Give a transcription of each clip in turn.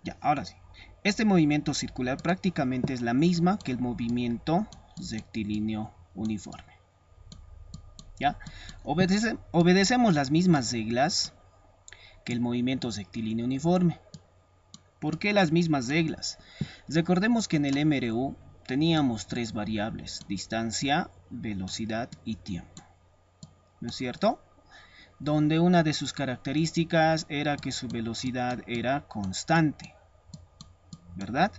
Ya, ahora sí. Este movimiento circular prácticamente es la misma que el movimiento rectilíneo uniforme. ¿Ya? Obedecemos las mismas reglas que el movimiento rectilíneo uniforme. ¿Por qué las mismas reglas? Recordemos que en el MRU teníamos tres variables: distancia, velocidad y tiempo. ¿No es cierto? Donde una de sus características era que su velocidad era constante. ¿Verdad?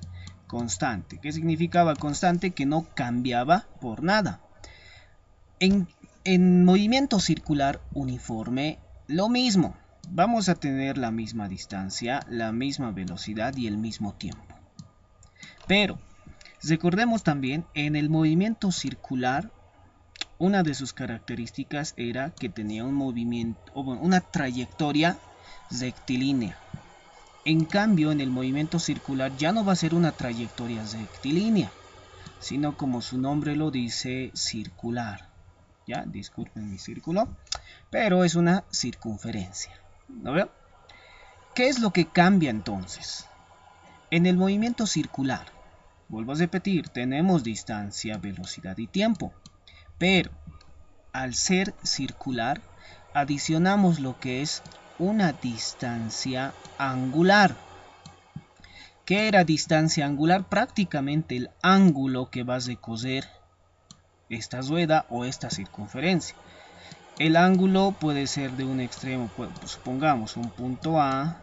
Constante. ¿Qué significaba constante? Que no cambiaba por nada. En movimiento circular uniforme, lo mismo. Vamos a tener la misma distancia, la misma velocidad y el mismo tiempo. Pero recordemos también, en el movimiento circular, una de sus características era que tenía un movimiento, o bueno, una trayectoria rectilínea. En cambio, en el movimiento circular ya no va a ser una trayectoria rectilínea, sino, como su nombre lo dice, circular. Ya, disculpen mi círculo, pero es una circunferencia. ¿No veo? ¿Qué es lo que cambia entonces? En el movimiento circular, vuelvo a repetir, tenemos distancia, velocidad y tiempo. Pero al ser circular, adicionamos lo que es una distancia angular. ¿Qué era distancia angular? Prácticamente el ángulo que va a recorrer esta rueda o esta circunferencia. El ángulo puede ser de un extremo, pues, supongamos un punto A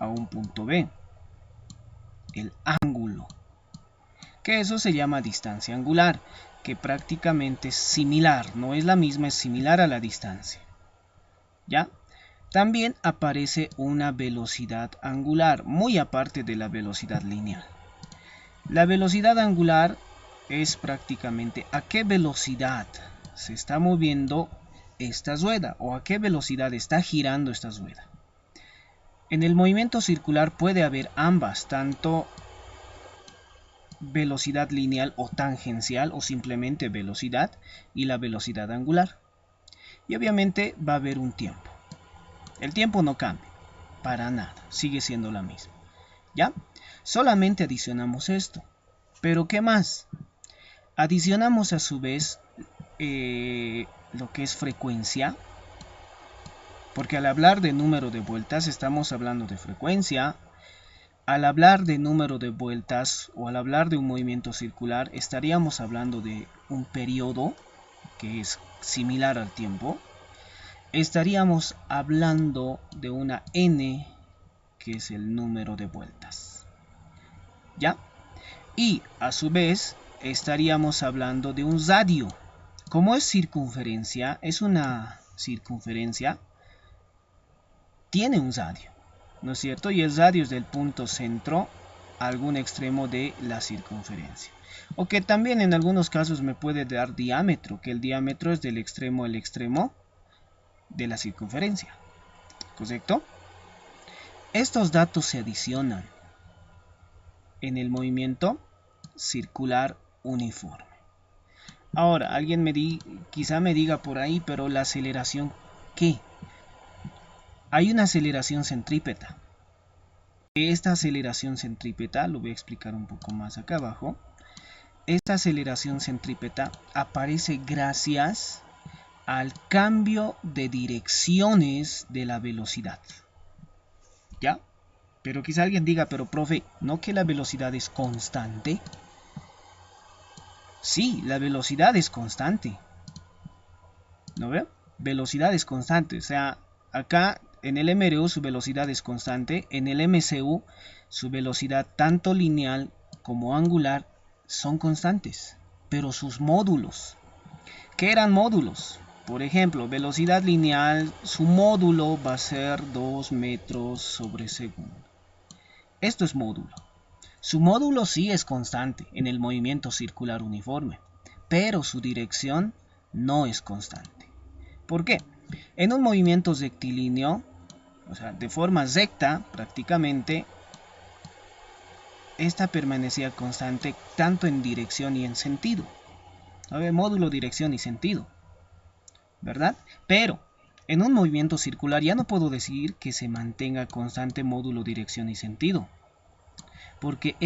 un punto B. El ángulo, que eso se llama distancia angular, que prácticamente es similar, no es la misma, es similar a la distancia. ¿Ya? También aparece una velocidad angular, muy aparte de la velocidad lineal. La velocidad angular es prácticamente a qué velocidad se está moviendo esta rueda o a qué velocidad está girando esta rueda. En el movimiento circular puede haber ambas, tanto velocidad lineal o tangencial o simplemente velocidad y la velocidad angular. Y obviamente va a haber un tiempo. El tiempo no cambia para nada, sigue siendo la misma. ¿Ya? Solamente adicionamos esto. Pero ¿qué más? Adicionamos a su vez lo que es frecuencia, porque al hablar de número de vueltas estamos hablando de frecuencia. Al hablar de número de vueltas o al hablar de un movimiento circular estaríamos hablando de un periodo que es similar al tiempo. Estaríamos hablando de una n, que es el número de vueltas. ¿Ya? Y a su vez estaríamos hablando de un radio. Como es circunferencia, es una circunferencia, tiene un radio, ¿no es cierto? Y el radio es del punto centro a algún extremo de la circunferencia. O que también en algunos casos me puede dar diámetro, que el diámetro es del extremo al extremo de la circunferencia. ¿Correcto? Estos datos se adicionan en el movimiento circular uniforme. Ahora, alguien quizá me diga por ahí, pero la aceleración, ¿qué? Hay una aceleración centrípeta. Esta aceleración centrípeta, lo voy a explicar un poco más acá abajo. Esta aceleración centrípeta aparece gracias al cambio de direcciones de la velocidad. ¿Ya? Pero quizá alguien diga, pero profe, ¿no que la velocidad es constante? Sí, la velocidad es constante. ¿No ve? Velocidad es constante. O sea, acá en el MRU su velocidad es constante. En el MCU su velocidad tanto lineal como angular son constantes. Pero sus módulos. ¿Qué eran módulos? Por ejemplo, velocidad lineal, su módulo va a ser 2 metros sobre segundo. Esto es módulo. Su módulo sí es constante en el movimiento circular uniforme, pero su dirección no es constante. ¿Por qué? En un movimiento rectilíneo, o sea, de forma recta prácticamente, esta permanecía constante tanto en dirección y en sentido. A ver, módulo, dirección y sentido, ¿verdad? Pero en un movimiento circular ya no puedo decir que se mantenga constante módulo, dirección y sentido. Porque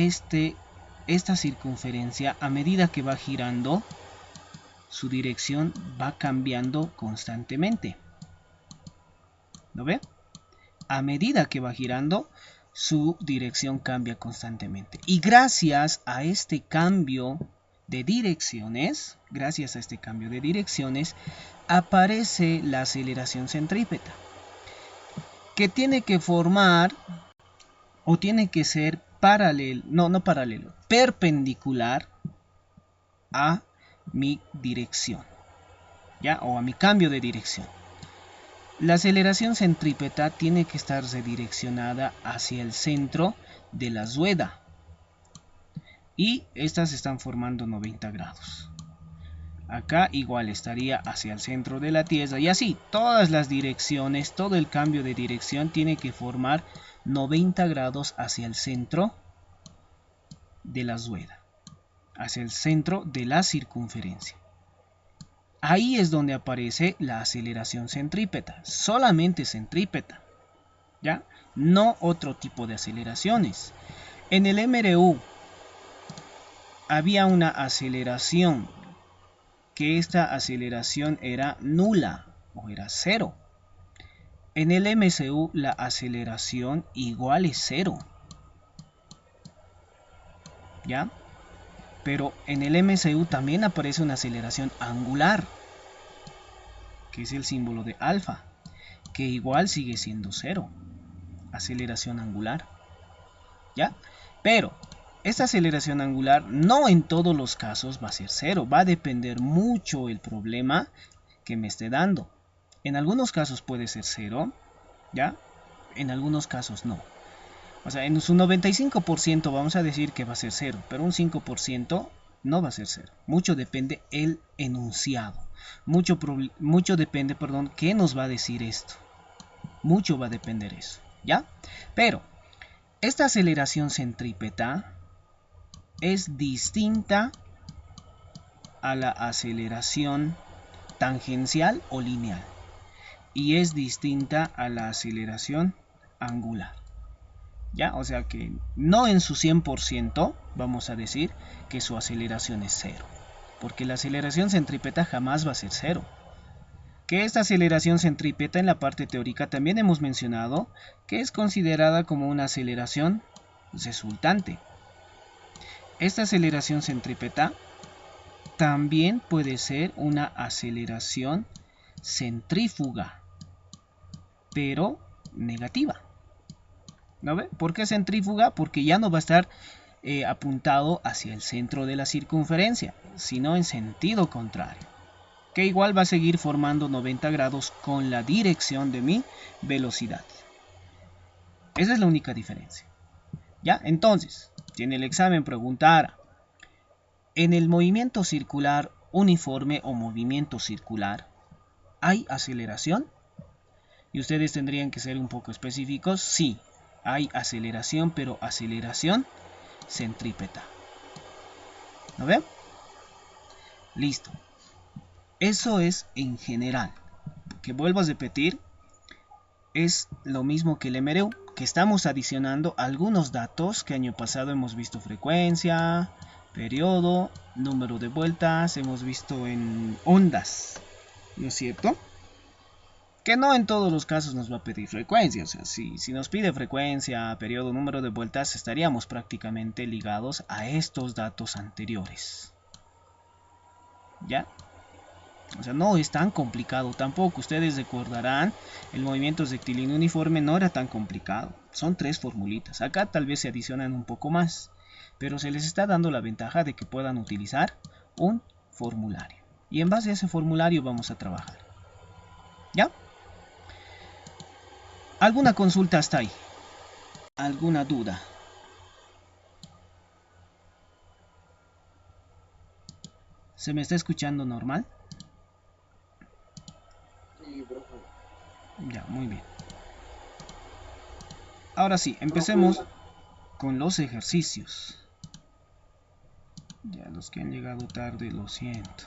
esta circunferencia, a medida que va girando, su dirección va cambiando constantemente. ¿Lo ve? A medida que va girando, su dirección cambia constantemente. Y gracias a este cambio de direcciones, aparece la aceleración centrípeta, que tiene que formar o tiene que ser perpendicular a mi dirección, ¿ya? O a mi cambio de dirección. La aceleración centrípeta tiene que estar redireccionada hacia el centro de la rueda y estas están formando 90 grados. Acá igual estaría hacia el centro de la Tierra y así todas las direcciones, todo el cambio de dirección tiene que formar 90 grados hacia el centro de la rueda, hacia el centro de la circunferencia. Ahí es donde aparece la aceleración centrípeta, solamente centrípeta, ¿ya? No otro tipo de aceleraciones. En el MRU había una aceleración, que esta aceleración era nula o era cero. En el MCU la aceleración igual es cero, ¿ya? Pero en el MCU también aparece una aceleración angular, que es el símbolo de alfa, que igual sigue siendo cero. Aceleración angular, ¿ya? Pero esta aceleración angular no en todos los casos va a ser cero, va a depender mucho el problema que me esté dando. En algunos casos puede ser cero, ¿ya? En algunos casos no. O sea, en su 95% vamos a decir que va a ser cero, pero un 5% no va a ser cero. Mucho depende el enunciado. Mucho depende, qué nos va a decir esto. Mucho va a depender eso, ¿ya? Pero esta aceleración centrípeta es distinta a la aceleración tangencial o lineal y es distinta a la aceleración angular, ¿ya? O sea que no en su 100% vamos a decir que su aceleración es cero, porque la aceleración centrípeta jamás va a ser cero. Que esta aceleración centrípeta en la parte teórica también hemos mencionado que es considerada como una aceleración resultante. Esta aceleración centrípeta también puede ser una aceleración centrífuga, pero negativa. ¿No ve? ¿Por qué centrífuga? Porque ya no va a estar apuntado hacia el centro de la circunferencia, sino en sentido contrario, que igual va a seguir formando 90 grados con la dirección de mi velocidad. Esa es la única diferencia. ¿Ya? Entonces, si en el examen preguntara, en el movimiento circular uniforme o movimiento circular, ¿hay aceleración? Y ustedes tendrían que ser un poco específicos. Sí, hay aceleración, pero aceleración centrípeta. ¿Lo ven? Listo. Eso es en general. Que vuelvo a repetir, es lo mismo que el MRU, que estamos adicionando algunos datos que año pasado hemos visto: frecuencia, periodo, número de vueltas, hemos visto en ondas, ¿no es cierto? Que no en todos los casos nos va a pedir frecuencia. O sea, si nos pide frecuencia, periodo, número de vueltas, estaríamos prácticamente ligados a estos datos anteriores, ¿ya? O sea, no es tan complicado tampoco. Ustedes recordarán, el movimiento rectilíneo uniforme no era tan complicado. Son 3 formulitas. Acá tal vez se adicionan un poco más, pero se les está dando la ventaja de que puedan utilizar un formulario. Y en base a ese formulario vamos a trabajar, ¿ya? ¿Alguna consulta hasta ahí? ¿Alguna duda? ¿Se me está escuchando normal? Sí, profe. Ya, muy bien. Ahora sí, empecemos con los ejercicios. Ya, los que han llegado tarde, lo siento.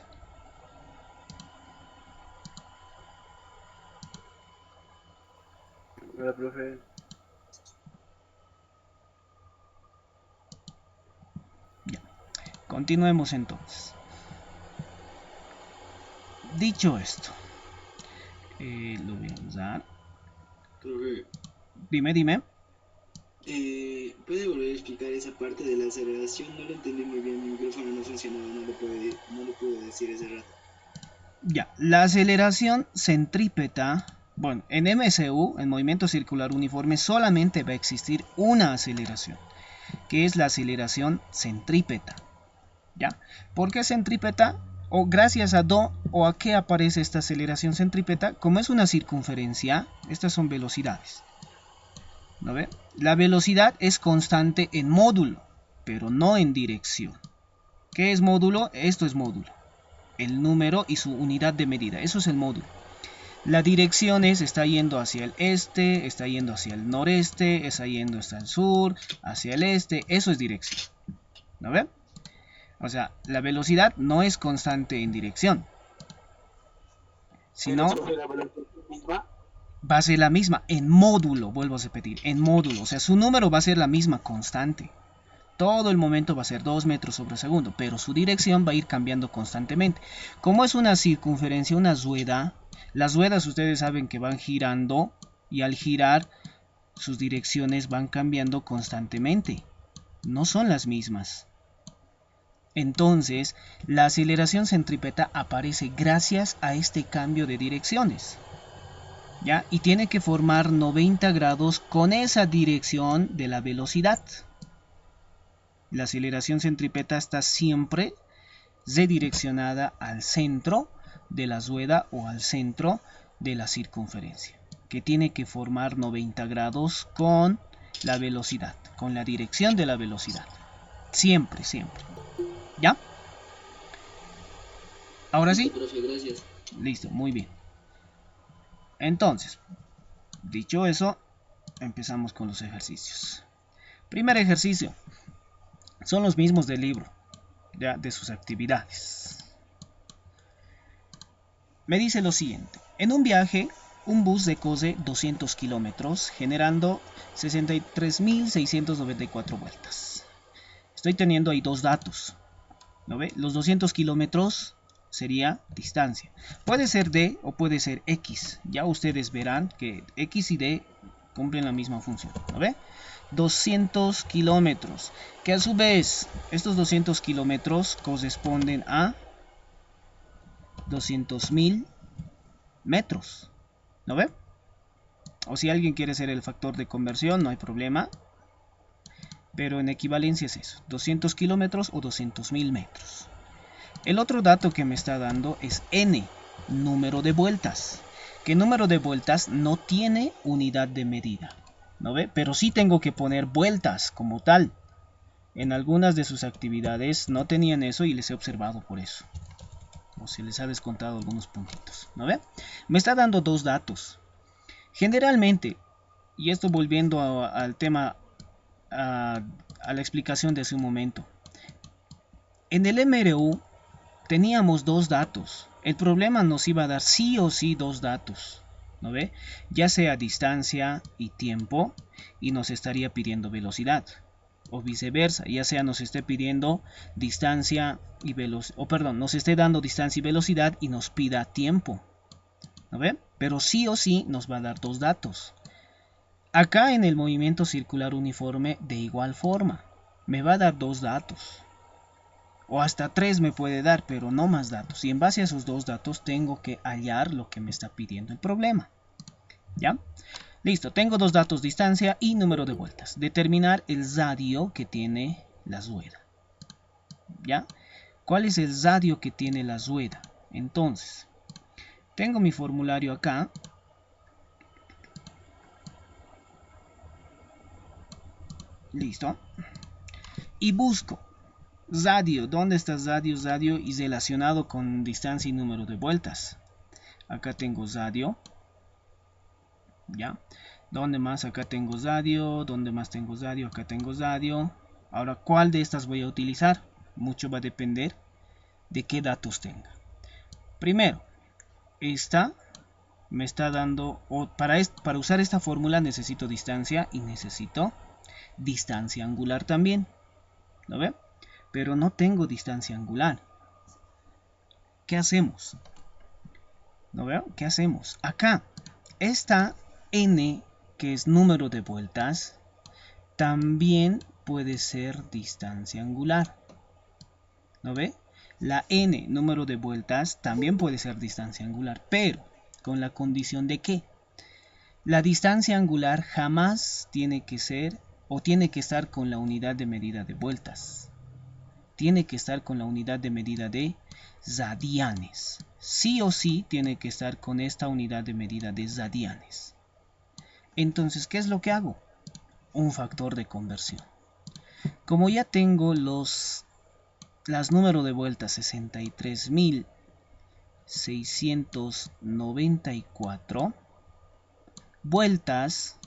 Hola, profe. Continuemos entonces. Dicho esto, lo voy a usar. Profe, Dime. ¿puede volver a explicar esa parte de la aceleración? No lo entendí muy bien, mi micrófono no funcionaba, no lo pude decir ese rato. Ya, la aceleración centrípeta, bueno, en MCU, en movimiento circular uniforme, solamente va a existir una aceleración, que es la aceleración centrípeta. ¿Ya? ¿Por qué centrípeta? O gracias a o a qué aparece esta aceleración centrípeta. Como es una circunferencia, estas son velocidades. ¿No ve? La velocidad es constante en módulo, pero no en dirección. ¿Qué es módulo? Esto es módulo. El número y su unidad de medida. Eso es el módulo. La dirección está yendo hacia el este, está yendo hacia el noreste, está yendo hacia el sur, hacia el este. Eso es dirección. ¿No ve? O sea, la velocidad no es constante en dirección, Pero sino sobre la velocidad misma, va a ser la misma en módulo, vuelvo a repetir, en módulo. O sea, su número va a ser la misma constante. Todo el momento va a ser 2 metros sobre segundo, pero su dirección va a ir cambiando constantemente. Como es una circunferencia, una rueda, las ruedas ustedes saben que van girando y al girar sus direcciones van cambiando constantemente. No son las mismas. Entonces, la aceleración centrípeta aparece gracias a este cambio de direcciones. ¿Ya? Y tiene que formar 90 grados con esa dirección de la velocidad. La aceleración centrípeta está siempre redireccionada al centro de la rueda o al centro de la circunferencia, que tiene que formar 90 grados con la velocidad, con la dirección de la velocidad. Siempre. ¿Ya? Ahora listo, sí. profe, gracias. Listo, muy bien. Entonces, dicho eso, empezamos con los ejercicios. Primer ejercicio. Son los mismos del libro, ya de sus actividades. Me dice lo siguiente. En un viaje, un bus recorre 200 kilómetros, generando 63.694 vueltas. Estoy teniendo ahí dos datos. ¿Lo ve? Los 200 kilómetros sería distancia. Puede ser D o puede ser X. Ya ustedes verán que X y D cumplen la misma función. ¿Lo ve? 200 kilómetros. Que a su vez, estos 200 kilómetros corresponden a 200.000 metros. ¿Lo ve? O si alguien quiere hacer el factor de conversión, no hay problema. Pero en equivalencia es eso. 200 kilómetros o 200.000 metros. El otro dato que me está dando es n, número de vueltas. Que número de vueltas no tiene unidad de medida, ¿no ve? Pero sí tengo que poner vueltas como tal. En algunas de sus actividades no tenían eso y les he observado por eso. O se les ha descontado algunos puntitos, ¿no ve? Me está dando dos datos. Generalmente, y esto volviendo al tema, a la explicación de hace un momento. En el MRU teníamos dos datos. El problema nos iba a dar sí o sí dos datos, ¿no ve? Ya sea distancia y tiempo, y nos estaría pidiendo velocidad. O viceversa, ya sea nos esté pidiendo distancia y velocidad, o perdón, nos esté dando distancia y velocidad y nos pida tiempo, ¿no ve? Pero sí o sí nos va a dar dos datos. Acá en el movimiento circular uniforme de igual forma, me va a dar dos datos. O hasta 3 me puede dar, pero no más datos. Y en base a esos dos datos tengo que hallar lo que me está pidiendo el problema. ¿Ya? Listo, tengo dos datos, distancia y número de vueltas. Determinar el radio que tiene la rueda. ¿Ya? ¿Cuál es el radio que tiene la rueda? Entonces, tengo mi formulario acá. Listo. Y busco radio. ¿Dónde está radio? Radio y relacionado con distancia y número de vueltas. Acá tengo radio. ¿Ya? ¿Dónde más? Acá tengo radio. ¿Dónde más tengo radio? Acá tengo radio. Ahora, ¿cuál de estas voy a utilizar? Mucho va a depender de qué datos tenga. Primero, esta me está dando, para usar esta fórmula necesito distancia y necesito distancia angular también. ¿Lo ve? pero no tengo distancia angular. ¿Qué hacemos? ¿No veo? ¿Qué hacemos? Acá, esta n, que es número de vueltas, también puede ser distancia angular. ¿No ve? La n, número de vueltas, también puede ser distancia angular, pero con la condición de que la distancia angular jamás tiene que ser o tiene que estar con la unidad de medida de vueltas. Tiene que estar con la unidad de medida de radianes. Sí o sí tiene que estar con esta unidad de medida de radianes. Entonces, ¿qué es lo que hago? Un factor de conversión. Como ya tengo las números de vueltas 63.694 vueltas,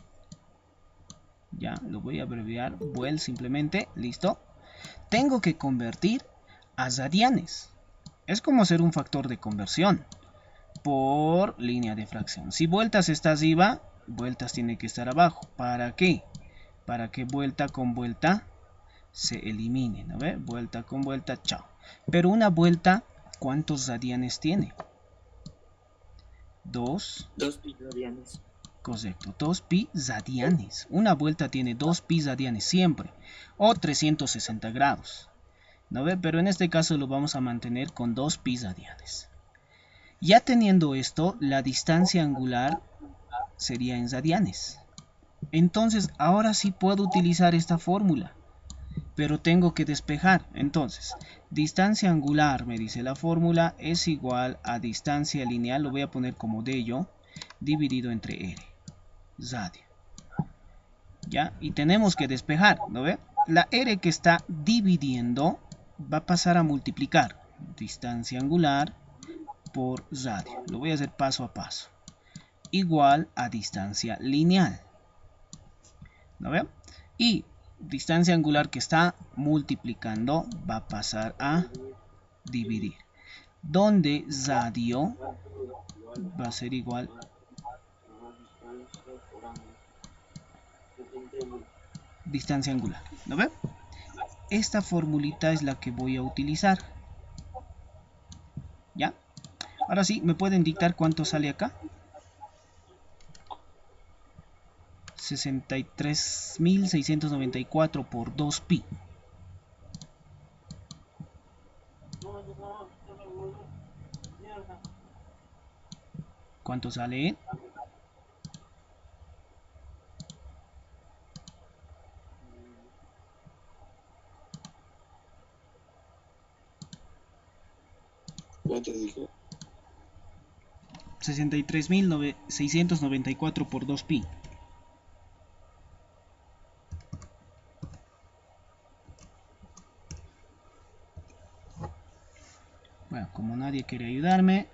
ya lo voy a abreviar, vuel simplemente, listo. Tengo que convertir a radianes. Es como hacer un factor de conversión por línea de fracción. Si vueltas está arriba, vueltas tiene que estar abajo. ¿Para qué? Para que vuelta con vuelta se elimine, ¿no ve? Vuelta con vuelta, chao. Pero una vuelta, ¿cuántos radianes tiene? 2 pi radianes. Correcto, 2 pi radianes. Una vuelta tiene 2 pi radianes siempre, o 360 grados. ¿No ve? Pero en este caso lo vamos a mantener con 2 pi radianes. Ya teniendo esto, la distancia angular sería en radianes. Entonces, ahora sí puedo utilizar esta fórmula, pero tengo que despejar. Entonces, distancia angular, me dice la fórmula, es igual a distancia lineal, lo voy a poner como de ello, dividido entre r, radio. ¿Ya? Y tenemos que despejar, ¿no ve? La r que está dividiendo va a pasar a multiplicar distancia angular por radio. Lo voy a hacer paso a paso. Igual a distancia lineal. ¿No ve? Y distancia angular que está multiplicando va a pasar a dividir. Donde radio va a ser igual distancia angular. ¿No ve? Esta formulita es la que voy a utilizar. ¿Ya? Ahora sí, ¿me pueden dictar cuánto sale acá? 63.694 por 2 pi. ¿Cuánto sale? ¿Cuánto dijo? 63.694 por 2 pi. Bueno, como nadie quiere ayudarme,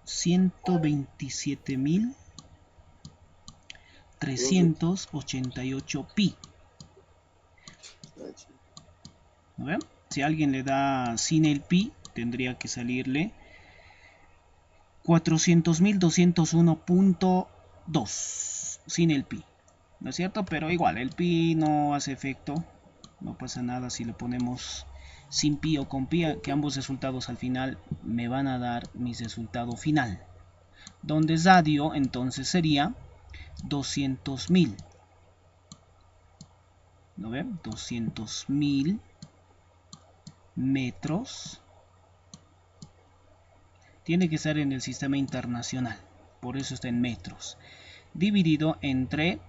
127.388 pi. ¿No ven? Si alguien le da sin el pi, tendría que salirle 400.201.2 sin el pi. ¿No es cierto? Pero igual, el pi no hace efecto. No pasa nada si lo ponemos sin pi o con pi, que ambos resultados al final me van a dar mi resultado final. Donde radio entonces sería 200.000. ¿No ven? 200.000 metros. Tiene que estar en el sistema internacional, por eso está en metros. Dividido entre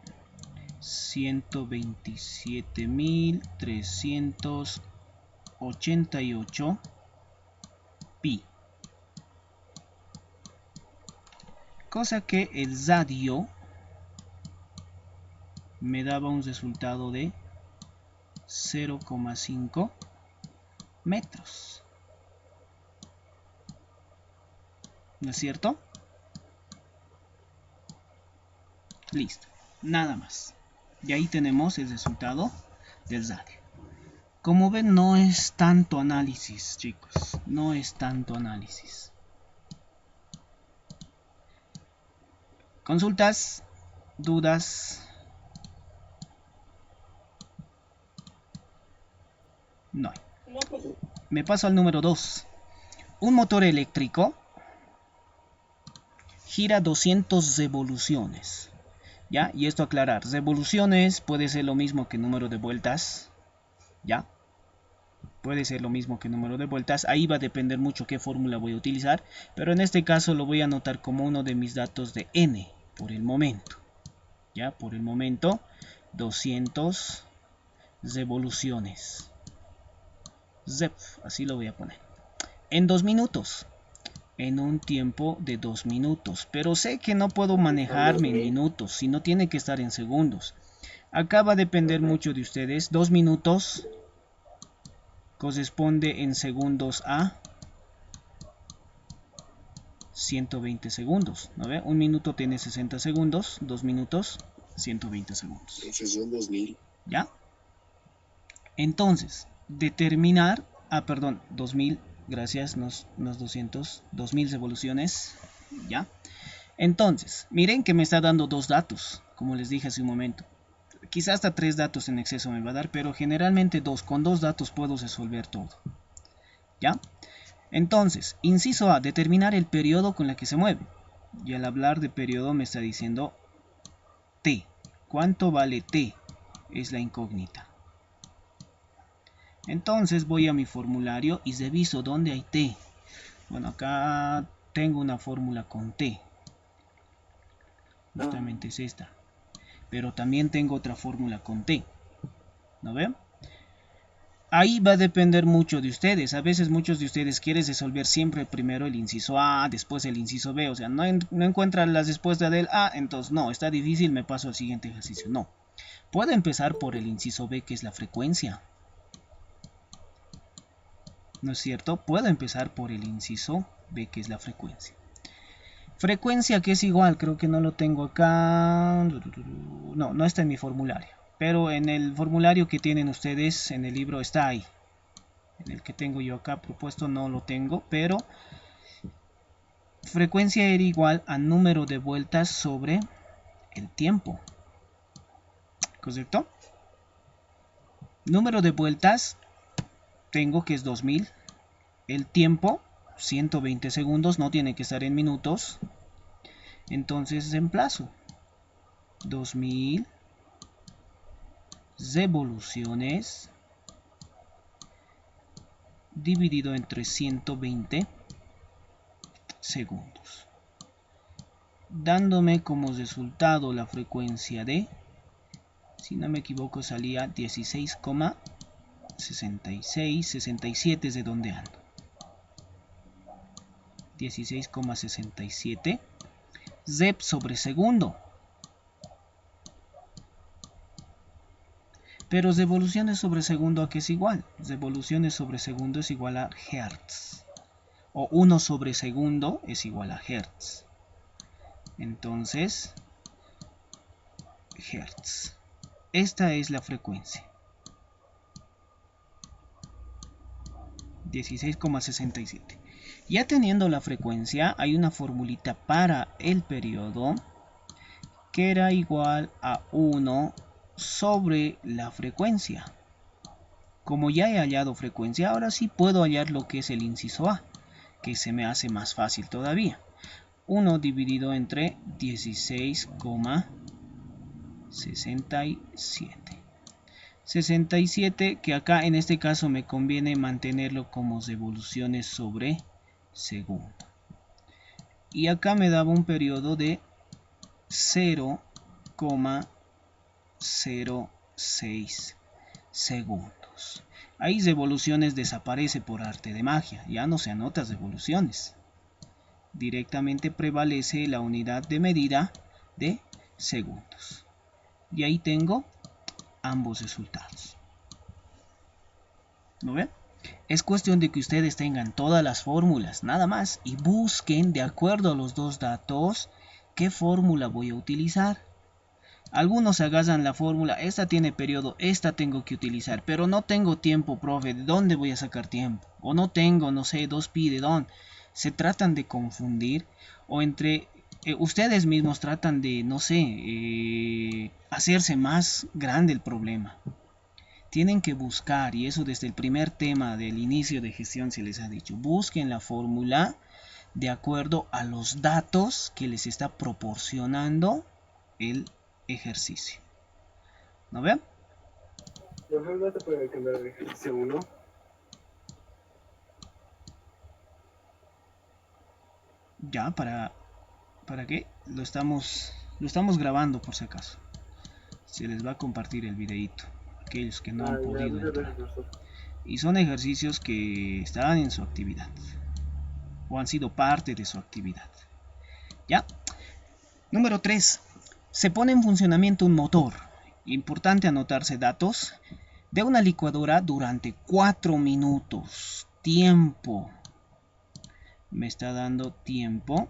127.388 pi. Cosa que el radio me daba un resultado de 0,5 metros. ¿No es cierto? Listo, nada más. Y ahí tenemos el resultado del radio. Como ven, no es tanto análisis, chicos. No es tanto análisis. ¿Consultas? ¿Dudas? No hay. Me paso al número 2. Un motor eléctrico gira 200 revoluciones. ¿Ya? Y esto aclarar, revoluciones puede ser lo mismo que número de vueltas. ¿Ya? Puede ser lo mismo que número de vueltas. Ahí va a depender mucho qué fórmula voy a utilizar. Pero en este caso lo voy a anotar como uno de mis datos de n por el momento. ¿Ya? Por el momento 200 revoluciones. Zep, así lo voy a poner. En 2 minutos. En un tiempo de 2 minutos. Pero sé que no puedo manejarme en minutos, sino tiene que estar en segundos. Acá va a depender mucho de ustedes. 2 minutos corresponde en segundos a 120 segundos. ¿No ve? Un minuto tiene 60 segundos. 2 minutos, 120 segundos. Profesor 2000. ¿Ya? Entonces, determinar... perdón, 2000. Gracias, no 200. 2000 revoluciones. ¿Ya? Entonces, miren que me está dando 2 datos. Como les dije hace un momento. Quizás hasta 3 datos en exceso me va a dar, pero generalmente 2. Con 2 datos puedo resolver todo. ¿Ya? Entonces, inciso A, determinar el periodo con el que se mueve. Y al hablar de periodo me está diciendo t. ¿Cuánto vale t? Es la incógnita. Entonces voy a mi formulario y reviso dónde hay t. Bueno, acá tengo una fórmula con t. Justamente es esta. Pero también tengo otra fórmula con t. ¿No ven? Ahí va a depender mucho de ustedes. A veces muchos de ustedes quieren resolver siempre primero el inciso A, después el inciso B. O sea, no encuentran la respuesta del A, entonces no, está difícil, me paso al siguiente ejercicio. No. Puedo empezar por el inciso B, que es la frecuencia. ¿No es cierto? Puedo empezar por el inciso B, que es la frecuencia. Frecuencia que es igual, creo que no lo tengo acá. No, no está en mi formulario. Pero en el formulario que tienen ustedes en el libro está ahí. En el que tengo yo acá propuesto no lo tengo, pero frecuencia era igual a número de vueltas sobre el tiempo. ¿Correcto? Número de vueltas tengo que es 2000. El tiempo, 120 segundos, no tiene que estar en minutos. Entonces reemplazo 2000 revoluciones dividido entre 120 segundos, dándome como resultado la frecuencia de, si no me equivoco, salía 16,66, 67 es de donde ando. 16,67 rep sobre segundo. Pero revoluciones sobre segundo, ¿a qué es igual? Revoluciones sobre segundo es igual a hertz. O 1 sobre segundo es igual a hertz. Entonces, hertz. Esta es la frecuencia. 16,67. Ya teniendo la frecuencia, hay una formulita para el periodo que era igual a 1 sobre la frecuencia. Como ya he hallado frecuencia, ahora sí puedo hallar lo que es el inciso A, que se me hace más fácil todavía. 1 dividido entre 16,67. 67, que acá en este caso me conviene mantenerlo como revoluciones sobre segundo. Y acá me daba un periodo de 0,06 segundos. Ahí revoluciones desaparece por arte de magia, ya no se anotan revoluciones. Directamente prevalece la unidad de medida de segundos. Y ahí tengo ambos resultados. ¿No ven? Es cuestión de que ustedes tengan todas las fórmulas, nada más, y busquen de acuerdo a los dos datos qué fórmula voy a utilizar. Algunos agarran la fórmula, esta tiene periodo, esta tengo que utilizar, pero no tengo tiempo, profe, ¿de dónde voy a sacar tiempo? O no tengo, no sé, 2pi, ¿de dónde? Se tratan de confundir, o entre ustedes mismos tratan de, no sé, hacerse más grande el problema. tienen que buscar, y eso desde el primer tema del inicio de gestión se les ha dicho, busquen la fórmula de acuerdo a los datos que les está proporcionando el ejercicio. ¿No ven? ¿La fórmula se puede cambiar el ejercicio 1? Ya, ¿para qué? Lo estamos grabando por si acaso. Se les va a compartir el videito, aquellos que no han podido entrar. Y son ejercicios que están en su actividad o han sido parte de su actividad. ¿Ya? Número 3. Se pone en funcionamiento un motor. Importante anotarse datos de una licuadora durante 4 minutos. Tiempo. Me está dando tiempo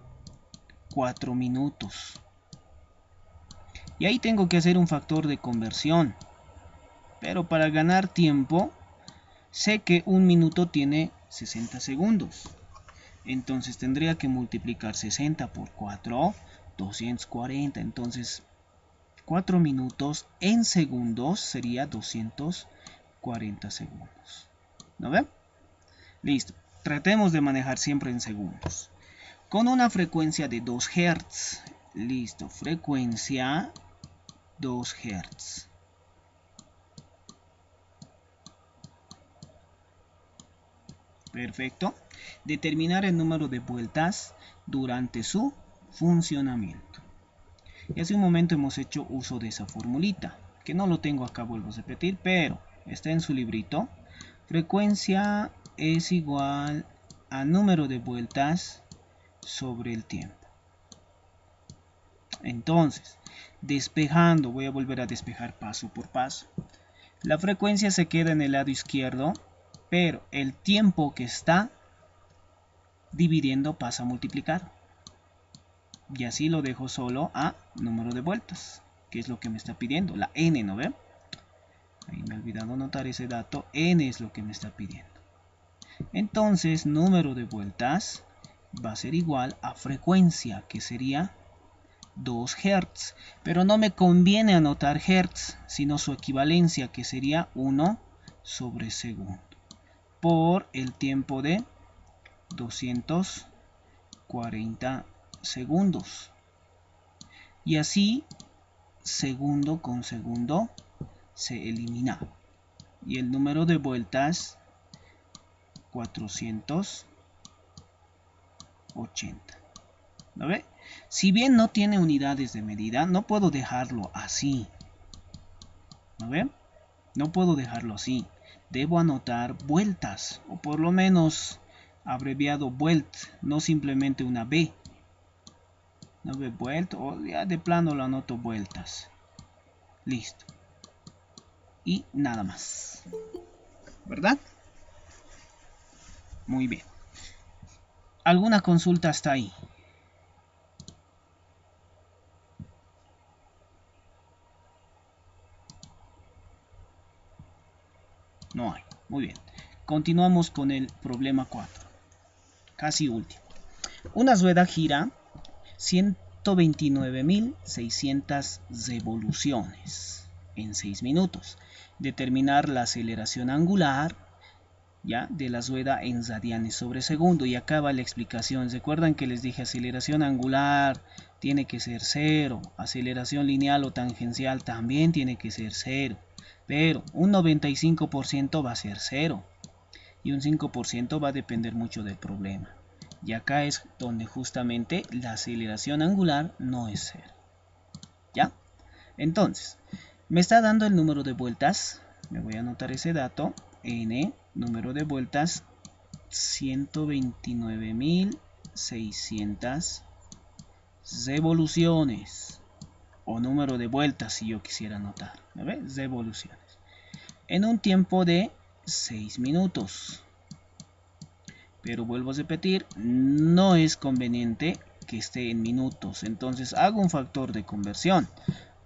4 minutos. Y ahí tengo que hacer un factor de conversión. Pero para ganar tiempo, sé que un minuto tiene 60 segundos. Entonces tendría que multiplicar 60 por 4, 240. Entonces 4 minutos en segundos sería 240 segundos. ¿No ven? Listo. Tratemos de manejar siempre en segundos. Con una frecuencia de 2 Hz. Listo. Frecuencia 2 Hz. Perfecto. Determinar el número de vueltas durante su funcionamiento. Y hace un momento hemos hecho uso de esa formulita, que no lo tengo acá, vuelvo a repetir, pero está en su librito. Frecuencia es igual a número de vueltas sobre el tiempo. Entonces, despejando, voy a volver a despejar paso por paso. La frecuencia se queda en el lado izquierdo, pero el tiempo que está dividiendo pasa a multiplicar. Y así lo dejo solo a número de vueltas, que es lo que me está pidiendo, la n, ¿no ven? Ahí me he olvidado anotar ese dato, n es lo que me está pidiendo. Entonces, número de vueltas va a ser igual a frecuencia, que sería 2 Hz. Pero no me conviene anotar Hz, sino su equivalencia, que sería 1 sobre segundo, por el tiempo de 240 segundos. Y así, segundo con segundo, se elimina. Y el número de vueltas, 480. ¿Lo ve? Si bien no tiene unidades de medida, no puedo dejarlo así. ¿Lo ve? No puedo dejarlo así. Debo anotar vueltas, o por lo menos abreviado volt, no simplemente una B. ¿No ve? Vuelta, o ya de plano lo anoto vueltas. Listo. Y nada más. ¿Verdad? Muy bien. ¿Alguna consulta hasta ahí? No hay. Muy bien. Continuamos con el problema 4. Casi último. Una rueda gira 129.600 revoluciones en 6 minutos. Determinar la aceleración angular, ¿ya?, de la rueda en radianes sobre segundo. Y acá va la explicación. ¿Recuerdan que les dije aceleración angular tiene que ser 0? Aceleración lineal o tangencial también tiene que ser 0. Pero un 95% va a ser 0. Y un 5% va a depender mucho del problema. Y acá es donde justamente la aceleración angular no es 0. ¿Ya? Entonces, me está dando el número de vueltas. Me voy a anotar ese dato. N, número de vueltas, 129.600 revoluciones. O número de vueltas si yo quisiera anotar. ¿Me ve? Revoluciones. En un tiempo de 6 minutos. Pero vuelvo a repetir, no es conveniente que esté en minutos. Entonces hago un factor de conversión.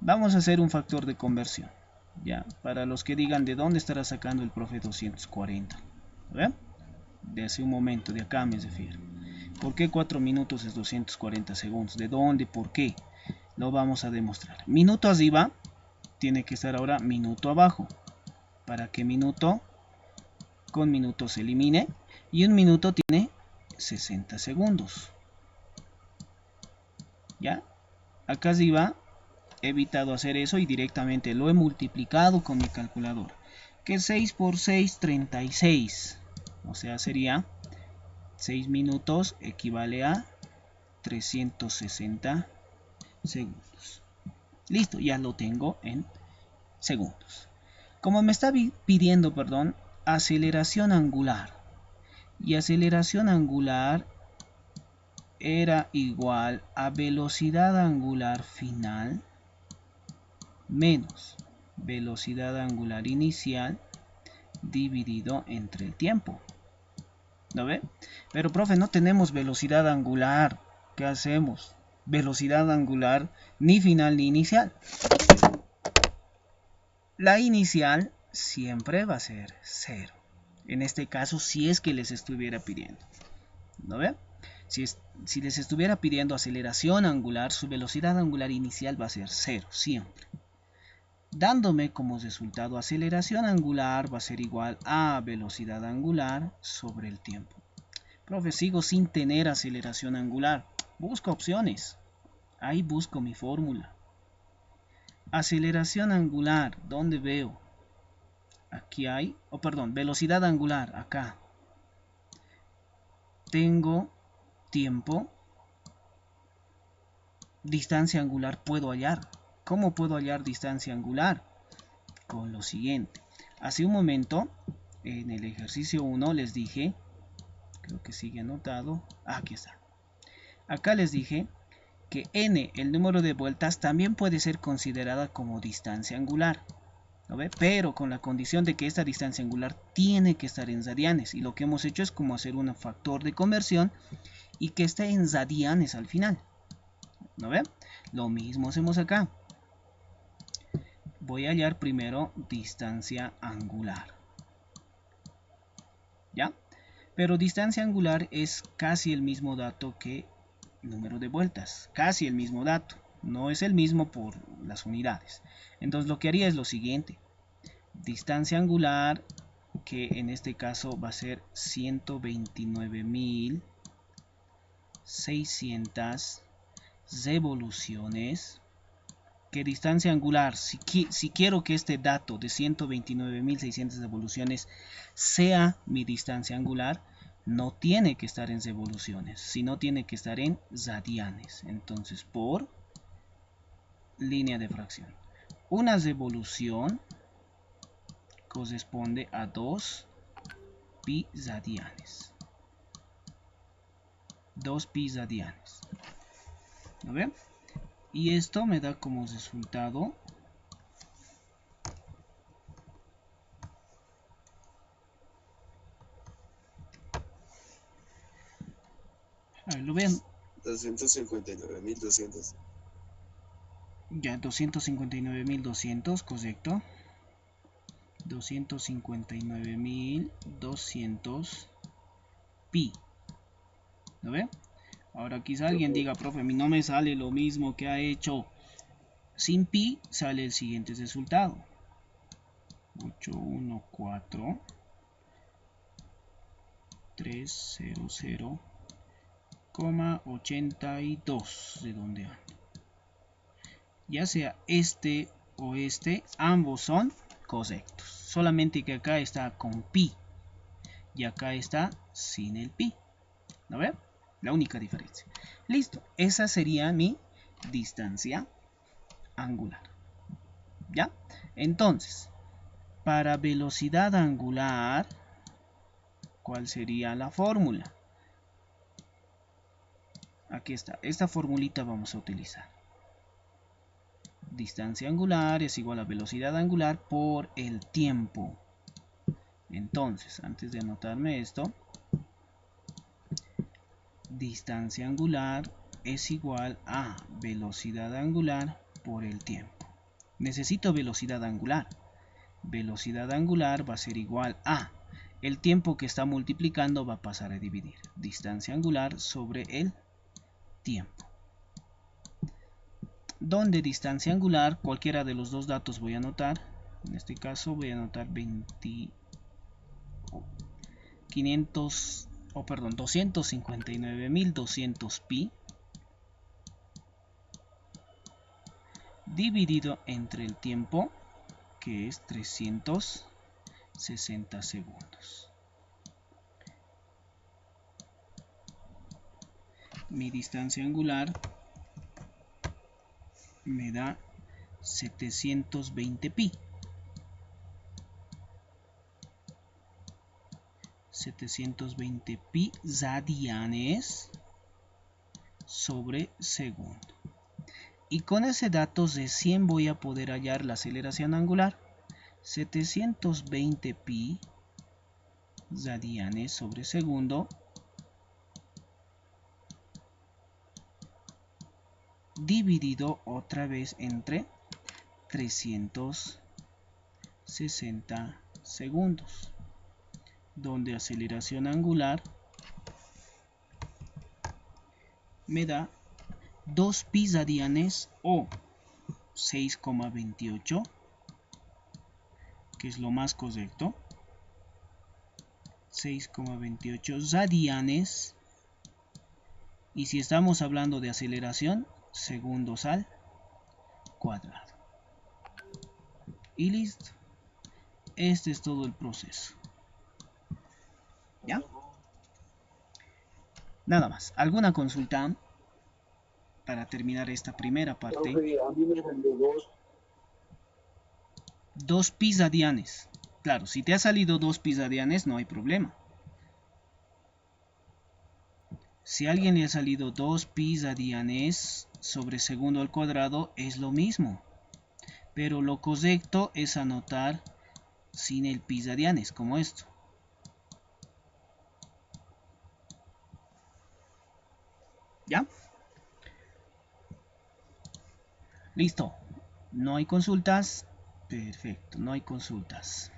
Vamos a hacer un factor de conversión. Ya, para los que digan de dónde estará sacando el profe 240. ¿Ven? De hace un momento, de acá me refiero. ¿Por qué 4 minutos es 240 segundos? ¿De dónde? ¿Por qué? Lo vamos a demostrar. Minuto arriba tiene que estar ahora minuto abajo. para que minuto con minuto se elimine. Y un minuto tiene 60 segundos. ¿Ya? Acá arriba he evitado hacer eso y directamente lo he multiplicado con mi calculadora. Que 6 por 6, 36. O sea, sería 6 minutos equivale a 360 segundos. Listo, ya lo tengo en segundos. Como me está pidiendo, perdón, aceleración angular. Y aceleración angular era igual a velocidad angular final menos velocidad angular inicial dividido entre el tiempo. ¿Lo ve? Pero profe, no tenemos velocidad angular. ¿Qué hacemos? Velocidad angular ni final ni inicial. La inicial siempre va a ser 0. En este caso, si es que les estuviera pidiendo. ¿No ve? Si les estuviera pidiendo aceleración angular, su velocidad angular inicial va a ser 0, siempre. Dándome como resultado aceleración angular va a ser igual a velocidad angular sobre el tiempo. Profe, sigo sin tener aceleración angular. Busco opciones. Ahí busco mi fórmula. Aceleración angular, ¿dónde veo? Aquí hay, velocidad angular, acá. Tengo tiempo. Distancia angular puedo hallar. ¿Cómo puedo hallar distancia angular? Con lo siguiente. Hace un momento, en el ejercicio 1 les dije, creo que sigue anotado, aquí está. Acá les dije que n, el número de vueltas, también puede ser considerada como distancia angular. ¿Lo ve? Pero con la condición de que esta distancia angular tiene que estar en radianes. Y lo que hemos hecho es como hacer un factor de conversión y que esté en radianes al final. ¿No ve? Lo mismo hacemos acá. Voy a hallar primero distancia angular. ¿Ya? Pero distancia angular es casi el mismo dato que número de vueltas. Casi el mismo dato. No es el mismo por las unidades. Entonces lo que haría es lo siguiente. Distancia angular, que en este caso va a ser 129.600 revoluciones. Que distancia angular, si quiero que este dato de 129.600 revoluciones sea mi distancia angular, no tiene que estar en revoluciones, sino tiene que estar en radianes. Entonces, por línea de fracción, una revolución corresponde a 2 pi radianes. 2 pi radianes. ¿Lo ven? Y esto me da como resultado lo ven 259.200. ya 259.200, correcto. 259.200 pi. ¿Lo ven? Ahora quizá alguien diga, profe, a mí no me sale lo mismo que ha hecho. Sin pi sale el siguiente resultado. 814.300,82 redondeando. Ya sea este o este, ambos son correctos. Solamente que acá está con pi y acá está sin el pi. ¿Lo ven? La única diferencia. Listo, esa sería mi distancia angular. ¿Ya? Entonces, para velocidad angular, ¿cuál sería la fórmula? Aquí está. Esta formulita vamos a utilizar. Distancia angular es igual a velocidad angular por el tiempo. Entonces, antes de anotarme esto, distancia angular es igual a velocidad angular por el tiempo. Necesito velocidad angular. Velocidad angular va a ser igual a el tiempo que está multiplicando, va a pasar a dividir distancia angular sobre el tiempo. Donde distancia angular, cualquiera de los dos datos voy a anotar, En este caso voy a anotar 259.200 pi dividido entre el tiempo, que es 360 segundos. Mi distancia angular me da 720 pi. 720 pi radianes sobre segundo. Y con ese dato recién voy a poder hallar la aceleración angular. 720 pi radianes sobre segundo dividido otra vez entre 360 segundos, donde aceleración angular me da 2 pi radianes o 6,28, que es lo más correcto. 6,28 radianes, y si estamos hablando de aceleración, segundos al cuadrado. Y listo. Este es todo el proceso. ¿Ya? Nada más. ¿Alguna consulta para terminar esta primera parte? A mí me salió 2 pi radianes. Claro, si te ha salido 2 pi radianes no hay problema. Si a alguien le ha salido 2 pi radianes sobre segundo al cuadrado, es lo mismo. Pero lo correcto es anotar sin el pi radianes, como esto. ¿Ya? Listo. ¿No hay consultas? Perfecto, no hay consultas.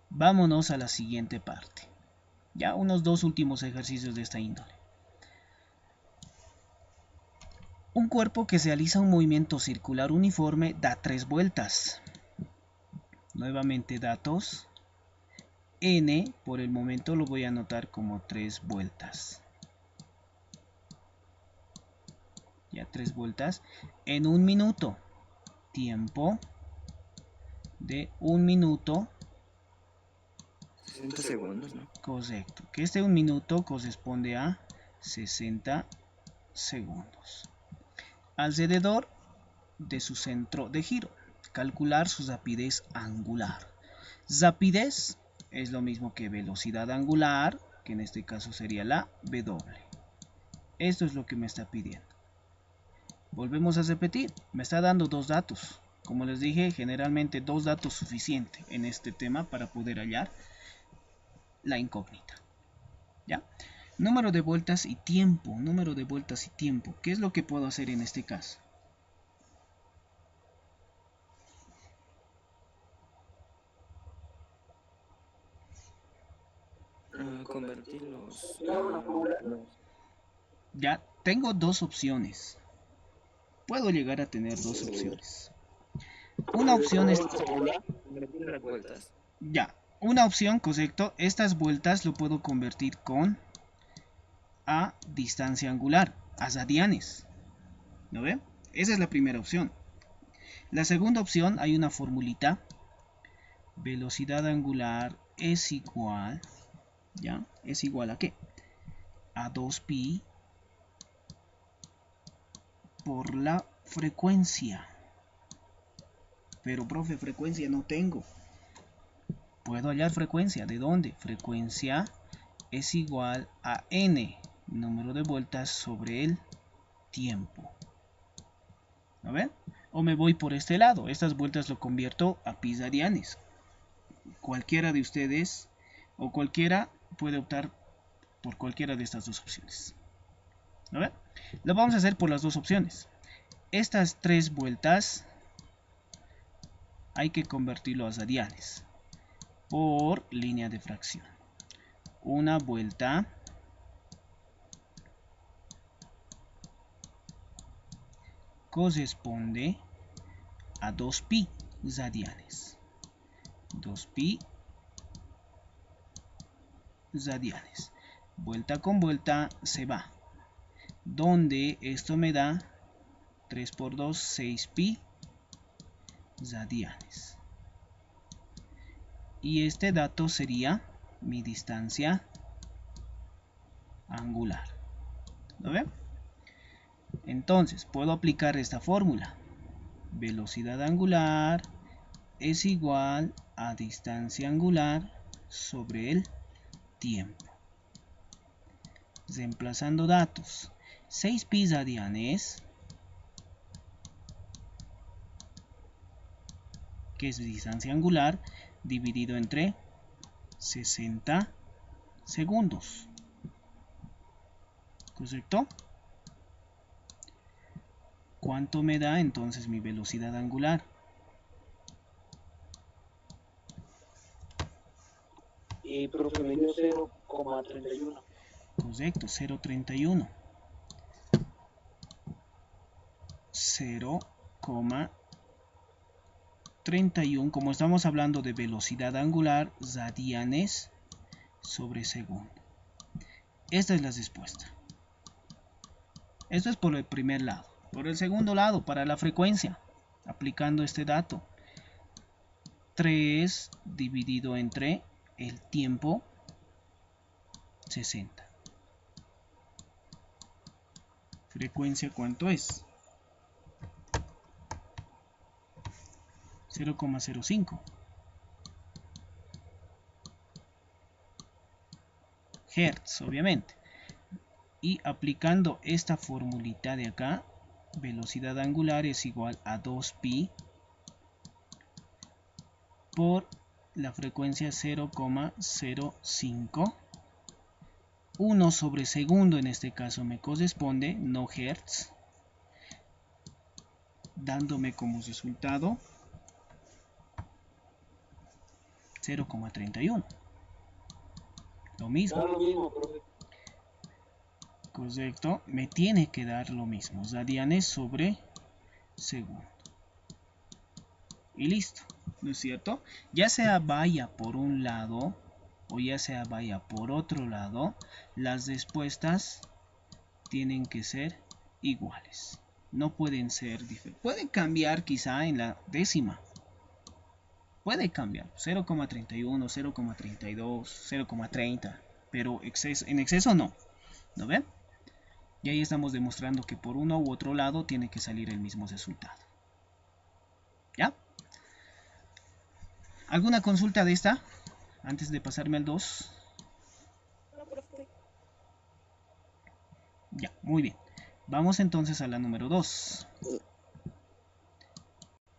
Vámonos a la siguiente parte. Ya unos dos últimos ejercicios de esta índole. Un cuerpo que realiza un movimiento circular uniforme da 3 vueltas. Nuevamente datos. N, por el momento lo voy a anotar como 3 vueltas. Ya 3 vueltas en un minuto. Tiempo de 1 minuto. 60 segundos, ¿no? Correcto. Que este 1 minuto corresponde a 60 segundos. Alrededor de su centro de giro. Calcular su rapidez angular. Rapidez es lo mismo que velocidad angular, que en este caso sería la W. Esto es lo que me está pidiendo. Volvemos a repetir. Me está dando dos datos. Como les dije, generalmente dos datos suficiente en este tema para poder hallar la incógnita. ¿Ya? Número de vueltas y tiempo. Número de vueltas y tiempo. ¿Qué es lo que puedo hacer en este caso? Convertirlos. Ya tengo dos opciones. Puedo llegar a tener dos opciones. Una opción es... Convertir las vueltas. Ya, una opción, correcto. Estas vueltas lo puedo convertir con a distancia angular, a radianes. ¿Lo ven? Esa es la primera opción. La segunda opción, hay una formulita. Velocidad angular es igual, ¿ya? ¿Es igual a qué? A 2pi por la frecuencia. Pero, profe, frecuencia no tengo. Puedo hallar frecuencia. ¿De dónde? Frecuencia es igual a n, número de vueltas sobre el tiempo. ¿A ver? O me voy por este lado. Estas vueltas lo convierto a pi radianes. Cualquiera de ustedes o cualquiera puede optar por cualquiera de estas dos opciones. ¿A ver? Lo vamos a hacer por las dos opciones. Estas 3 vueltas hay que convertirlo a radianes por línea de fracción. Una vuelta corresponde a 2pi. radianes. 2pi radianes. Vuelta con vuelta se va. Donde esto me da 3 por 2, 6pi radianes. Y este dato sería mi distancia angular. ¿Lo ven? Entonces puedo aplicar esta fórmula. Velocidad angular es igual a distancia angular sobre el tiempo. Reemplazando datos. 6pi radianes, que es distancia angular, dividido entre 60 segundos. ¿Correcto? ¿Cuánto me da entonces mi velocidad angular? Y profe, me dio 0,31. Correcto, 0,31. 0,31. Como estamos hablando de velocidad angular, radianes sobre segundo. Esta es la respuesta. Esto es por el primer lado. Por el segundo lado, para la frecuencia, aplicando este dato. 3 dividido entre el tiempo, 60. Frecuencia, ¿cuánto es? 0,05 Hertz, obviamente. Y aplicando esta formulita de acá, velocidad angular es igual a 2pi por la frecuencia 0,05. 1 sobre segundo en este caso me corresponde, no hertz, dándome como resultado 0,31. Lo mismo. Da lo mismo, profe. Correcto, me tiene que dar lo mismo, radianes sobre segundo. Y listo, ¿no es cierto? Ya sea vaya por un lado o ya sea vaya por otro lado, las respuestas tienen que ser iguales. No pueden ser diferentes. Pueden cambiar quizá en la décima. Puede cambiar 0,31, 0,32, 0,30, pero en exceso no. ¿No ven? Y ahí estamos demostrando que por uno u otro lado tiene que salir el mismo resultado. ¿Ya? ¿Alguna consulta de esta? Antes de pasarme al 2. Ya, muy bien. Vamos entonces a la número 2.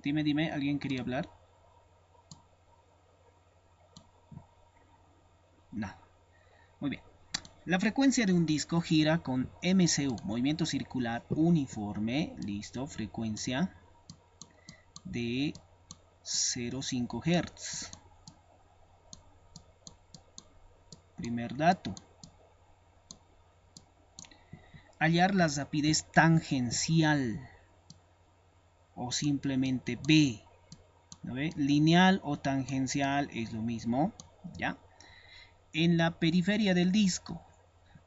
Dime, ¿alguien quería hablar? Nada. Muy bien. La frecuencia de un disco gira con MCU, movimiento circular uniforme, listo, frecuencia de 0,5 Hz. Primer dato. Hallar la rapidez tangencial o simplemente B. ¿No ve? Lineal o tangencial es lo mismo, ¿ya? En la periferia del disco,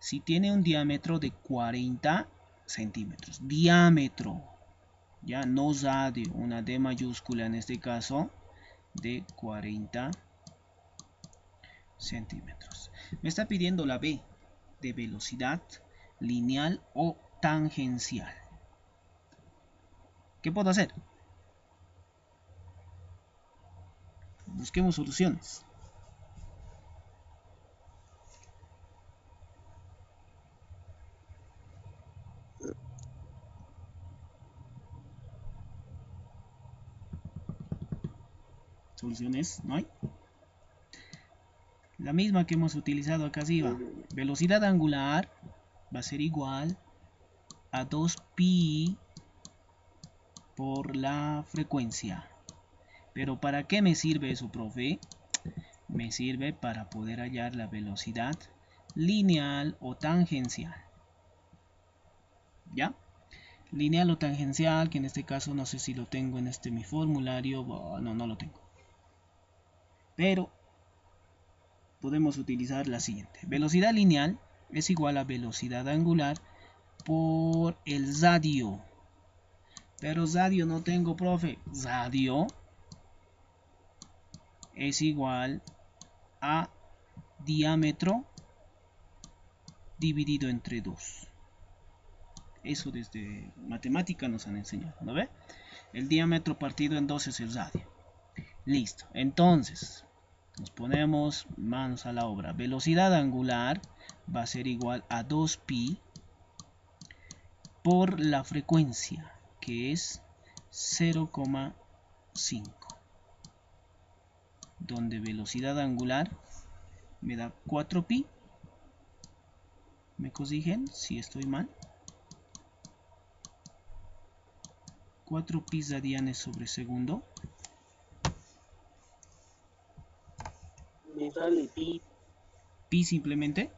si tiene un diámetro de 40 centímetros, diámetro, ya no radio, una D mayúscula en este caso, de 40 centímetros. Me está pidiendo la B de velocidad lineal o tangencial. ¿Qué puedo hacer? Busquemos soluciones. Soluciones, ¿no hay? La misma que hemos utilizado acá arriba. Velocidad angular va a ser igual a 2pi por la frecuencia. Pero ¿para qué me sirve eso, profe? Me sirve para poder hallar la velocidad lineal o tangencial. ¿Ya? lineal o tangencial, que en este caso no sé si lo tengo en mi formulario. No lo tengo. Pero podemos utilizar la siguiente. Velocidad lineal es igual a velocidad angular por el radio. Pero radio no tengo, profe. Radio es igual a diámetro dividido entre 2. Eso desde matemática nos han enseñado, ¿no ve? El diámetro partido en 2 es el radio. Listo. Entonces, nos ponemos manos a la obra. Velocidad angular va a ser igual a 2pi por la frecuencia, que es 0,5. Donde velocidad angular me da 4pi. Me corrigen si estoy mal. 4 pi radianes sobre segundo. Me sale pi. Pi simplemente.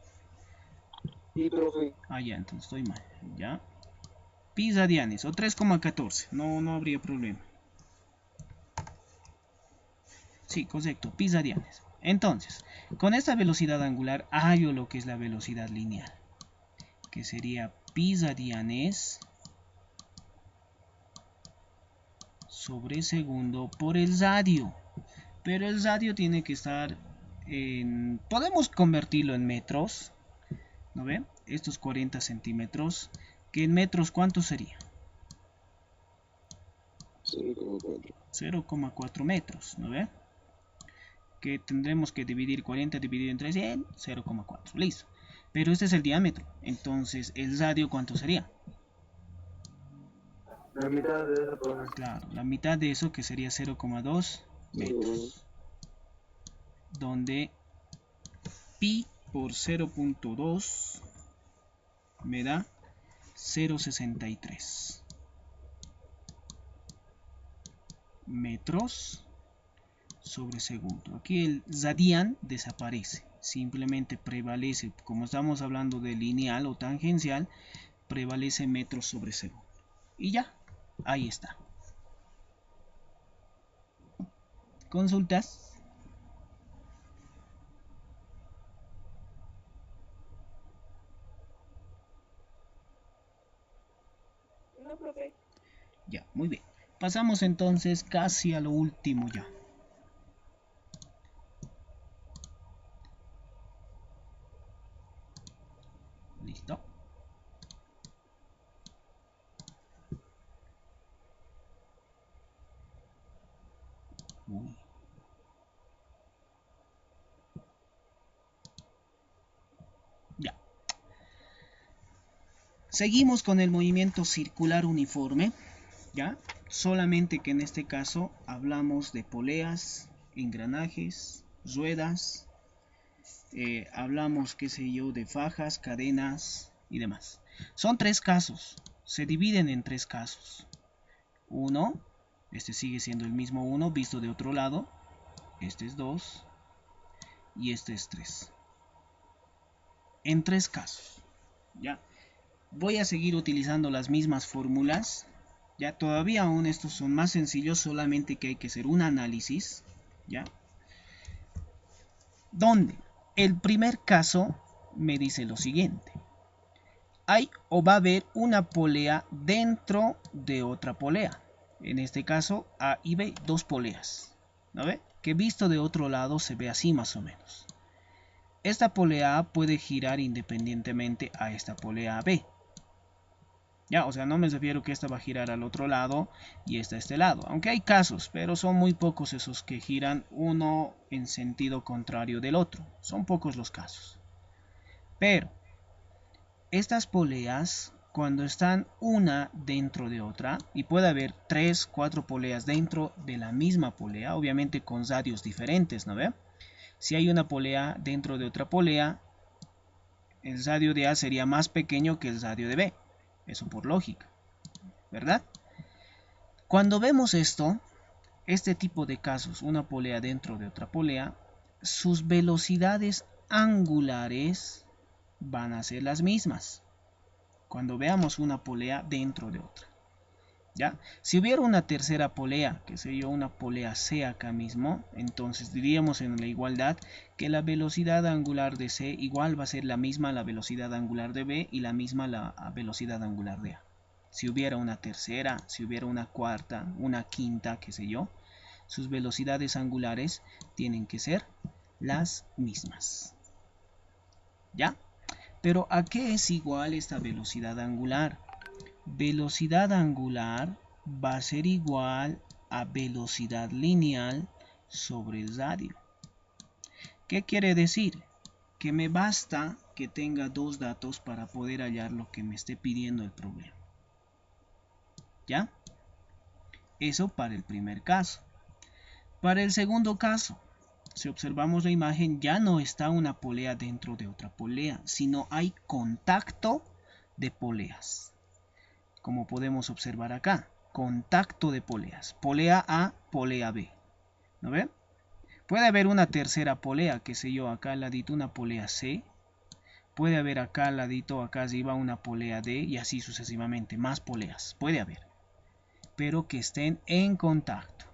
Sí, profe. Ah, ya, entonces estoy mal. Ya. Pi radianes o 3,14. No habría problema. Sí, correcto. Pi radianes. Entonces, con esta velocidad angular hallo lo que es la velocidad lineal, que sería pi radianes sobre segundo por el radio. Pero el radio tiene que estar en... Podemos convertirlo en metros. ¿No ven? Estos 40 centímetros. Que en metros, ¿cuánto sería? 0,4. 0,4 metros. ¿No ven? Que tendremos que dividir 40 dividido entre 100, 0,4. Listo. Pero este es el diámetro. Entonces, ¿el radio cuánto sería? La mitad de esa profe. Claro, la mitad de eso, que sería 0,2 metros. Donde pi por 0.2 me da 0,63 metros sobre segundo. Aquí el radian desaparece, simplemente prevalece, como estamos hablando de lineal o tangencial, prevalece metros sobre segundo. Y ya, ahí está. ¿Consultas? No, profe. Ya, muy bien. Pasamos entonces casi a lo último ya. ¿Listo? Uy. Ya. Seguimos con el movimiento circular uniforme. ¿Ya? Solamente que en este caso hablamos de poleas, engranajes, ruedas, hablamos, qué sé yo, de fajas, cadenas y demás. Son 3 casos, se dividen en 3 casos. Uno, este sigue siendo el mismo 1 visto de otro lado, este es 2 y este es 3. En 3 casos, ¿ya? Voy a seguir utilizando las mismas fórmulas. Ya todavía aún estos son más sencillos, solamente que hay que hacer un análisis, ¿ya? Donde el primer caso me dice lo siguiente. Hay o va a haber una polea dentro de otra polea. En este caso A y B, 2 poleas, ¿no ve? Que visto de otro lado se ve así más o menos. Esta polea A puede girar independientemente a esta polea B. Ya, o sea, no me refiero que esta va a girar al otro lado y esta a este lado. Aunque hay casos, pero son muy pocos esos que giran uno en sentido contrario del otro. Son pocos los casos. Pero estas poleas, cuando están una dentro de otra, y puede haber 3, 4 poleas dentro de la misma polea, obviamente con radios diferentes, ¿no ve? Si hay una polea dentro de otra polea, el radio de A sería más pequeño que el radio de B. Eso por lógica, ¿verdad? Cuando vemos esto, este tipo de casos, una polea dentro de otra polea, sus velocidades angulares van a ser las mismas. Cuando veamos una polea dentro de otra. ¿Ya? Si hubiera una tercera polea, que sería una polea C acá mismo, entonces diríamos en la igualdad que la velocidad angular de C igual va a ser la misma a la velocidad angular de B y la misma a la velocidad angular de A. Si hubiera una tercera, si hubiera una cuarta, una quinta, qué sé yo, sus velocidades angulares tienen que ser las mismas. ¿Ya? Pero ¿a qué es igual esta velocidad angular? Velocidad angular va a ser igual a velocidad lineal sobre el radio. ¿Qué quiere decir? Que me basta que tenga dos datos para poder hallar lo que me esté pidiendo el problema. ¿Ya? Eso para el primer caso. Para el segundo caso, si observamos la imagen, ya no está una polea dentro de otra polea, sino hay contacto de poleas. Como podemos observar acá, contacto de poleas, polea A, polea B, ¿no ven? Puede haber una tercera polea, que sé yo, acá al ladito una polea C, puede haber acá al ladito, acá arriba una polea D y así sucesivamente, más poleas, puede haber, pero que estén en contacto.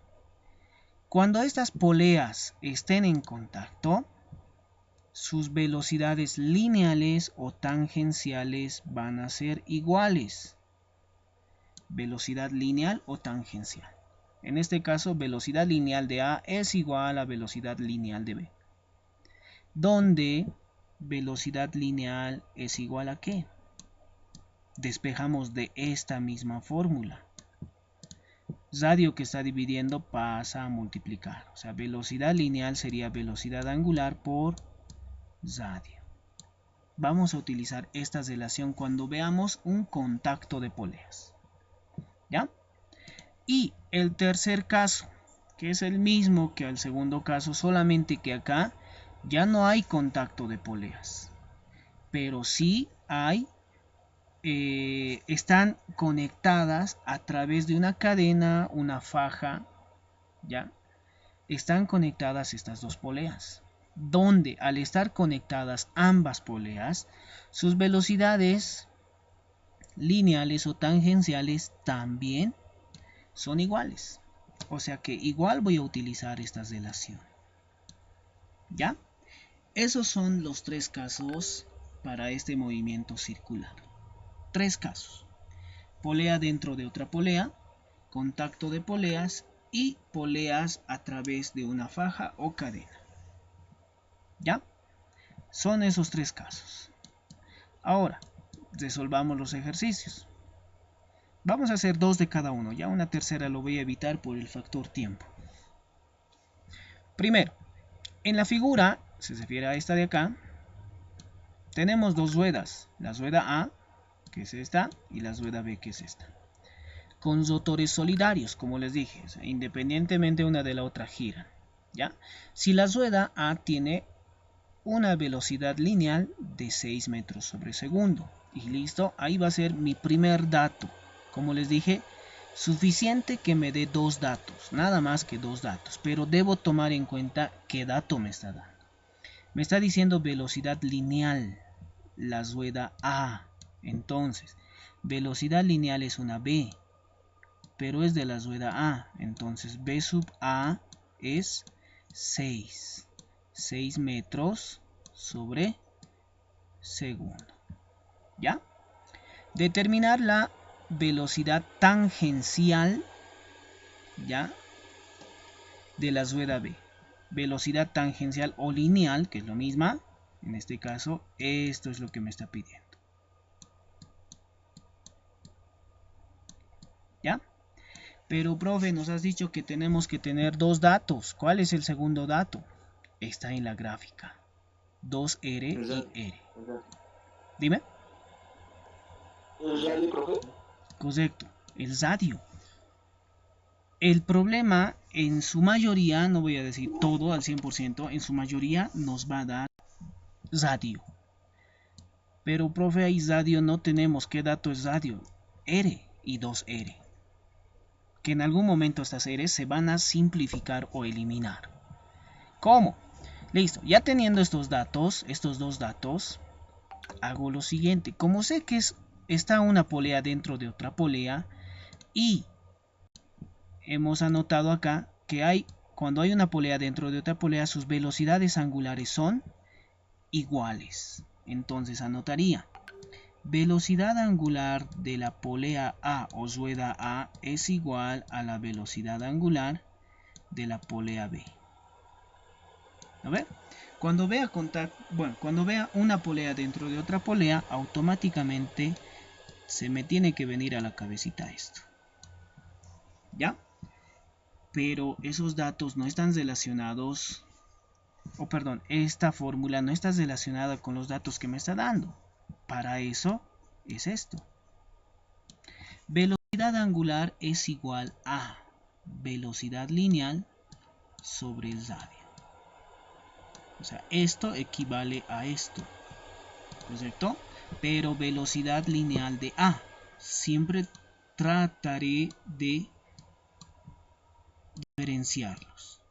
Cuando estas poleas estén en contacto, sus velocidades lineales o tangenciales van a ser iguales. Velocidad lineal o tangencial. En este caso, velocidad lineal de A es igual a velocidad lineal de B. Donde velocidad lineal es igual a ¿qué? Despejamos de esta misma fórmula. Radio que está dividiendo pasa a multiplicar. O sea, velocidad lineal sería velocidad angular por radio. Vamos a utilizar esta relación cuando veamos un contacto de poleas. ¿Ya? Y el tercer caso, que es el mismo que el segundo caso, solamente que acá ya no hay contacto de poleas, pero sí hay, están conectadas a través de una cadena, una faja, ¿ya? Están conectadas estas dos poleas, donde al estar conectadas ambas poleas, sus velocidades lineales o tangenciales también son iguales. O sea que igual voy a utilizar esta relación. ¿Ya? Esos son los tres casos para este movimiento circular. Tres casos. Polea dentro de otra polea, contacto de poleas y poleas a través de una faja o cadena. ¿Ya? Son esos tres casos. Ahora, resolvamos los ejercicios. Vamos a hacer dos de cada uno. Ya una tercera lo voy a evitar por el factor tiempo. Primero, en la figura, se refiere a esta de acá, tenemos dos ruedas. La rueda A, que es esta, y la rueda B, que es esta. Con rotores solidarios, como les dije, o sea, independientemente una de la otra giran. ¿Ya? Si la rueda A tiene una velocidad lineal de 6 metros sobre segundo. Y listo, ahí va a ser mi primer dato. Como les dije, suficiente que me dé dos datos, nada más que dos datos, pero debo tomar en cuenta qué dato me está dando. Me está diciendo velocidad lineal, la rueda A. Entonces, velocidad lineal es una B, pero es de la rueda A. Entonces, B sub A es 6 metros sobre segundo. ¿Ya? Determinar la velocidad tangencial, ¿ya?, de la rueda B. Velocidad tangencial o lineal, que es lo misma. En este caso, esto es lo que me está pidiendo. ¿Ya? Pero, profe, nos has dicho que tenemos que tener dos datos. ¿Cuál es el segundo dato? Está en la gráfica. 2R y R. Dime. ¿El radio, profe? Correcto, el radio. El problema en su mayoría, no voy a decir todo al 100%, en su mayoría nos va a dar radio. Pero, profe, ahí radio no tenemos. ¿Qué dato es radio? R y 2R. Que en algún momento estas R se van a simplificar o eliminar. ¿Cómo? Listo, ya teniendo estos dos datos, hago lo siguiente. Como sé que es está una polea dentro de otra polea y hemos anotado acá que cuando hay una polea dentro de otra polea, sus velocidades angulares son iguales. Entonces anotaría: velocidad angular de la polea A o rueda A es igual a la velocidad angular de la polea B. A ver, cuando vea una polea dentro de otra polea, automáticamente se me tiene que venir a la cabecita esto. ¿Ya? Pero esos datos no están relacionados, esta fórmula no está relacionada con los datos que me está dando. Para eso es esto. Velocidad angular es igual a velocidad lineal sobre el radio. O sea, esto equivale a esto, ¿correcto? Pero velocidad lineal de A. Siempre trataré de diferenciarlos.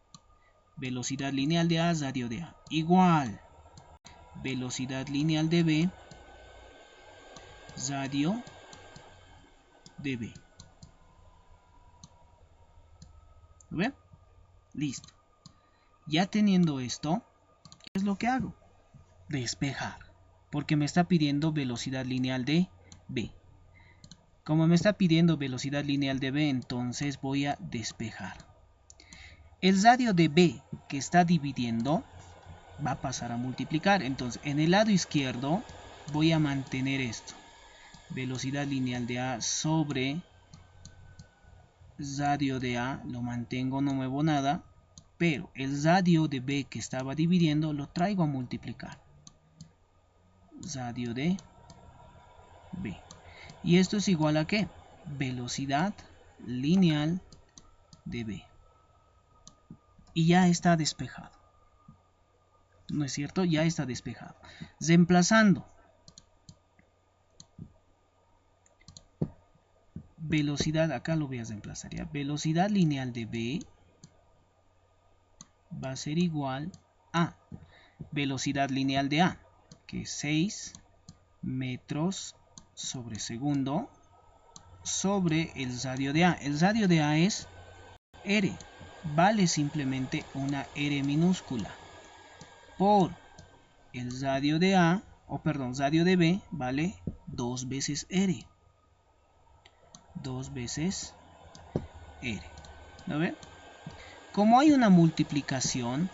Velocidad lineal de A, radio de A. Igual. Velocidad lineal de B, radio de B. ¿Lo ven? Listo. Ya teniendo esto, ¿qué es lo que hago? Despejar. Porque me está pidiendo velocidad lineal de B. Como me está pidiendo velocidad lineal de B, entonces voy a despejar. El radio de B que está dividiendo va a pasar a multiplicar. Entonces, en el lado izquierdo voy a mantener esto. Velocidad lineal de A sobre radio de A. Lo mantengo, no muevo nada. Pero el radio de B que estaba dividiendo lo traigo a multiplicar. Radio de B. ¿Y esto es igual a qué? Velocidad lineal de B. Y ya está despejado. ¿No es cierto? Ya está despejado. Reemplazando. Velocidad, acá lo voy a reemplazar ya. Velocidad lineal de B va a ser igual a velocidad lineal de A, que es 6 metros sobre segundo sobre el radio de A. El radio de A es R. Vale simplemente una R minúscula. Por el radio de A, radio de B, vale 2 veces R. 2 veces R. ¿Lo ven? Como hay una multiplicación,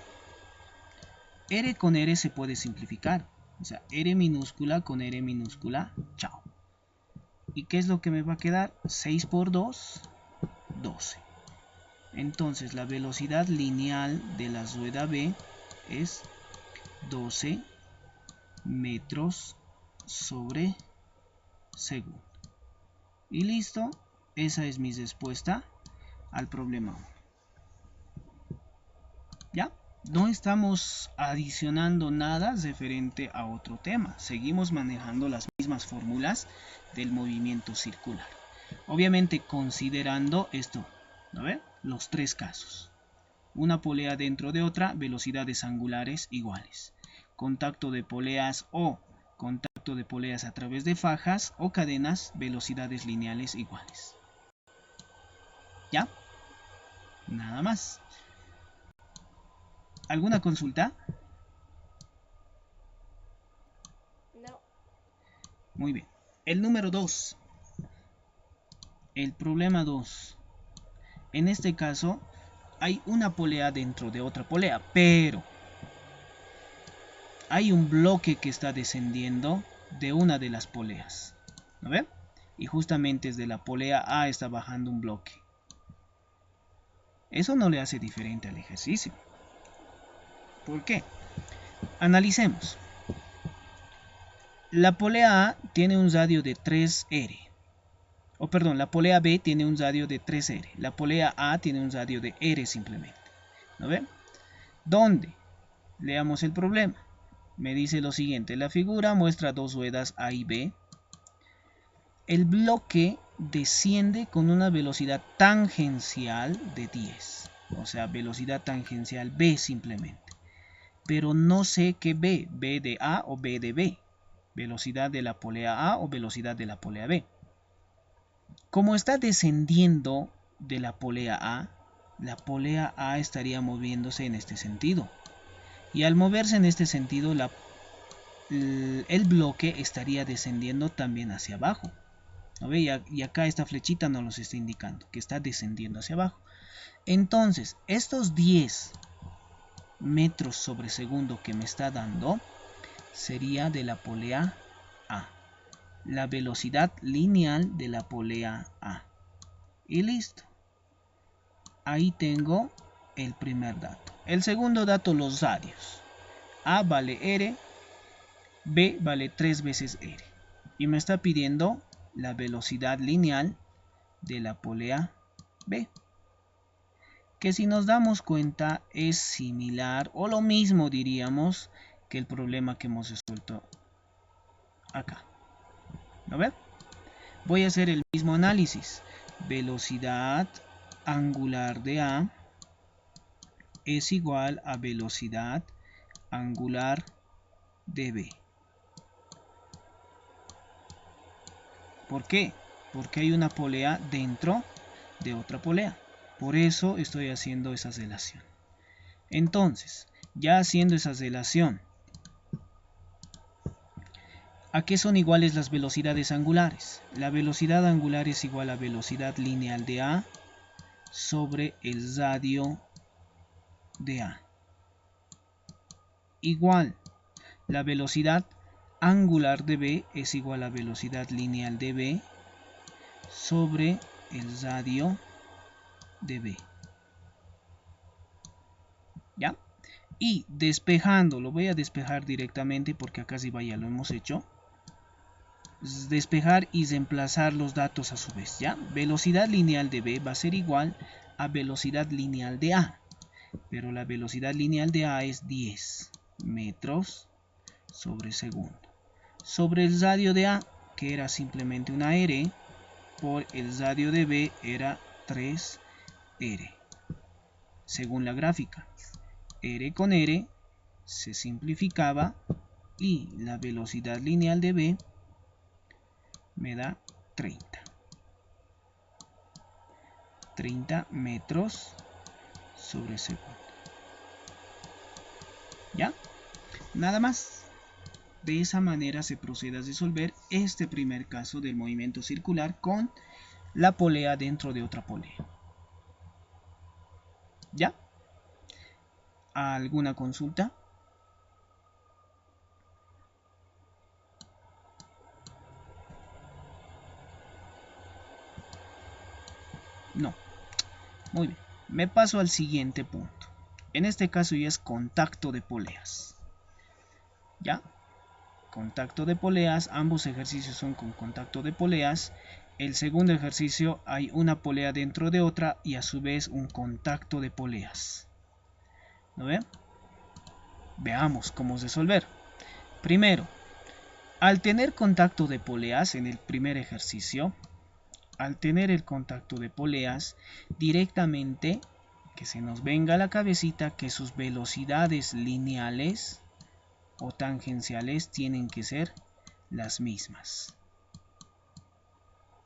R con R se puede simplificar. O sea, R minúscula con R minúscula, chao. ¿Y qué es lo que me va a quedar? 6 por 2, 12. Entonces la velocidad lineal de la rueda B es 12 metros sobre segundo. Y listo, esa es mi respuesta al problema. ¿Ya? No estamos adicionando nada referente a otro tema. Seguimos manejando las mismas fórmulas del movimiento circular. Obviamente considerando esto, ¿no ven? Los tres casos. Una polea dentro de otra, velocidades angulares iguales. Contacto de poleas o contacto de poleas a través de fajas o cadenas, velocidades lineales iguales. ¿Ya? Nada más. ¿Alguna consulta? No. Muy bien. El número 2. El problema 2. En este caso, hay una polea dentro de otra polea, pero hay un bloque que está descendiendo de una de las poleas. ¿No ven? Y justamente desde la polea A está bajando un bloque. Eso no le hace diferente al ejercicio. ¿Por qué? Analicemos. La polea A tiene un radio de 3R. La polea B tiene un radio de 3R. La polea A tiene un radio de R simplemente. ¿No ven? ¿Dónde? Leamos el problema. Me dice lo siguiente. La figura muestra dos ruedas A y B. El bloque desciende con una velocidad tangencial de 10. O sea, velocidad tangencial B simplemente. Pero no sé qué B. ¿B de A o B de B? velocidad de la polea A o velocidad de la polea B. Como está descendiendo de la polea A estaría moviéndose en este sentido. Y al moverse en este sentido, el bloque estaría descendiendo también hacia abajo. ¿No ve? Y acá esta flechita nos los está indicando que está descendiendo hacia abajo. Entonces, estos 10 metros sobre segundo que me está dando sería de la polea A. La velocidad lineal de la polea A. Y listo. Ahí tengo el primer dato. El segundo dato, los radios. A vale R, B vale 3 veces R. Y me está pidiendo la velocidad lineal de la polea B. Que si nos damos cuenta es similar o lo mismo diríamos que el problema que hemos resuelto acá. ¿No ven? Voy a hacer el mismo análisis. Velocidad angular de A es igual a velocidad angular de B. ¿Por qué? Porque hay una polea dentro de otra polea. Por eso estoy haciendo esa relación. Entonces, ya haciendo esa relación, ¿a qué son iguales las velocidades angulares? La velocidad angular es igual a velocidad lineal de A sobre el radio de A. Igual, la velocidad angular de B es igual a velocidad lineal de B sobre el radio de B. ¿Ya? Y despejando, lo voy a despejar directamente porque acá sí ya lo hemos hecho. Despejar y reemplazar los datos a su vez, ¿ya? Velocidad lineal de B va a ser igual a velocidad lineal de A. Pero la velocidad lineal de A es 10 metros sobre segundo. Sobre el radio de A, que era simplemente una R, por el radio de B era 3R. Según la gráfica, R con R se simplificaba y la velocidad lineal de B me da 30 metros sobre segundo. ¿Ya? Nada más. De esa manera se procede a resolver este primer caso del movimiento circular con la polea dentro de otra polea. ¿Ya? ¿Alguna consulta? No. Muy bien. Me paso al siguiente punto. En este caso ya es contacto de poleas. ¿Ya? Contacto de poleas. Ambos ejercicios son con contacto de poleas. El segundo ejercicio hay una polea dentro de otra y a su vez un contacto de poleas. ¿No ven? Veamos cómo resolver. Primero, al tener contacto de poleas en el primer ejercicio, al tener el contacto de poleas, directamente que se nos venga a la cabecita que sus velocidades lineales o tangenciales tienen que ser las mismas.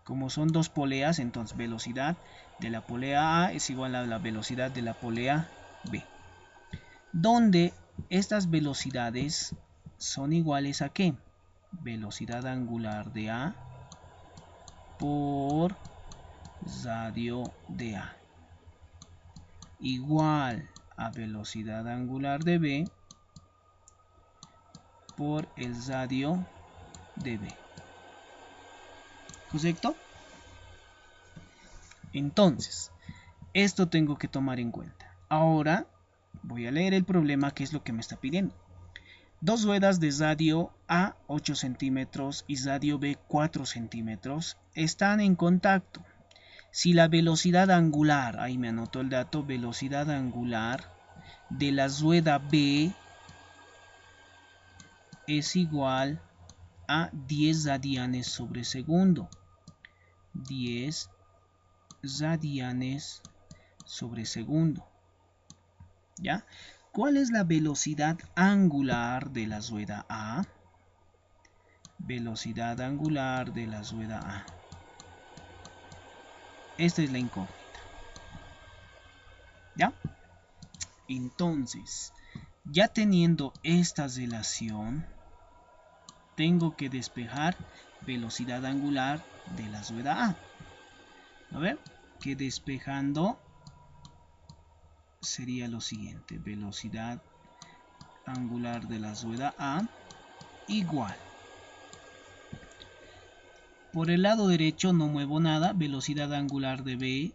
Como son dos poleas, entonces velocidad de la polea A es igual a la velocidad de la polea B. Donde estas velocidades son iguales a ¿qué? Velocidad angular de A por radio de A igual a velocidad angular de B por el radio de B. ¿Correcto? Entonces, esto tengo que tomar en cuenta. Ahora voy a leer el problema, que es lo que me está pidiendo. Dos ruedas de radio A 8 centímetros y radio B 4 centímetros están en contacto. Si la velocidad angular, ahí me anotó el dato, velocidad angular de la rueda B es igual a 10 radianes sobre segundo. 10 radianes sobre segundo. ¿Ya? ¿Cuál es la velocidad angular de la rueda A? velocidad angular de la rueda A. Esta es la incógnita. ¿Ya? Entonces, ya teniendo esta relación, tengo que despejar velocidad angular de la rueda A. A ver, que despejando sería lo siguiente: velocidad angular de la rueda A igual, por el lado derecho no muevo nada, velocidad angular de B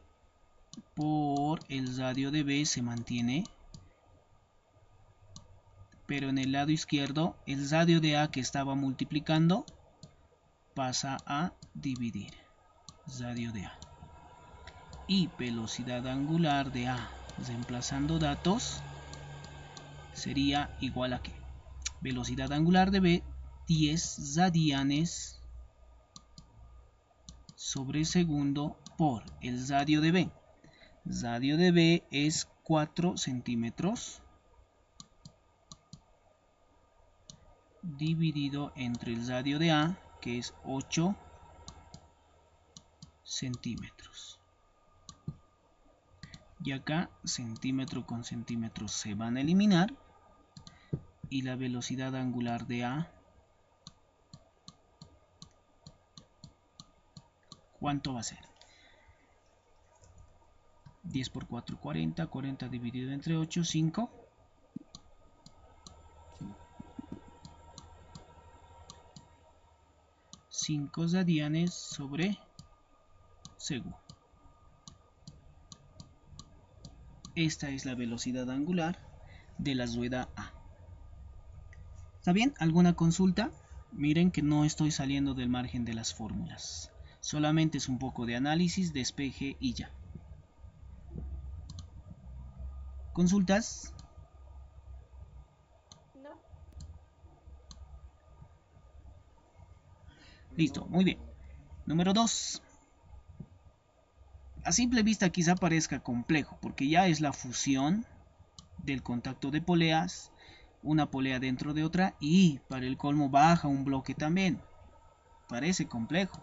por el radio de B se mantiene, pero en el lado izquierdo el radio de A que estaba multiplicando pasa a dividir, radio de A, y velocidad angular de A reemplazando datos sería igual a que velocidad angular de B 10 radianes sobre segundo por el radio de B. Radio de B es 4 centímetros dividido entre el radio de A, que es 8 centímetros. Y acá centímetro con centímetro se van a eliminar, y la velocidad angular de A, ¿cuánto va a ser? 10 por 4, 40, 40 dividido entre 8, 5. 5 radianes sobre segundo. Esta es la velocidad angular de la rueda A. ¿Está bien? ¿Alguna consulta? Miren que no estoy saliendo del margen de las fórmulas. Solamente es un poco de análisis, despeje y ya. ¿Consultas? No. Listo, muy bien. Número 2. A simple vista quizá parezca complejo, porque ya es la fusión del contacto de poleas, una polea dentro de otra, y para el colmo baja un bloque también. Parece complejo,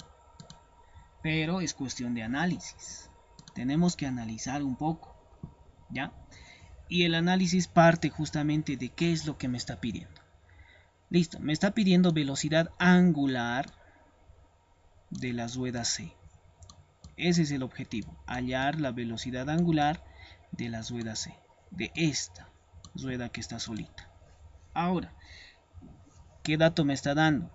pero es cuestión de análisis. Tenemos que analizar un poco, ¿ya? Y el análisis parte justamente de qué es lo que me está pidiendo. Listo, me está pidiendo velocidad angular de la rueda C. Ese es el objetivo, hallar la velocidad angular de la rueda C, de esta rueda que está solita. Ahora, ¿qué dato me está dando?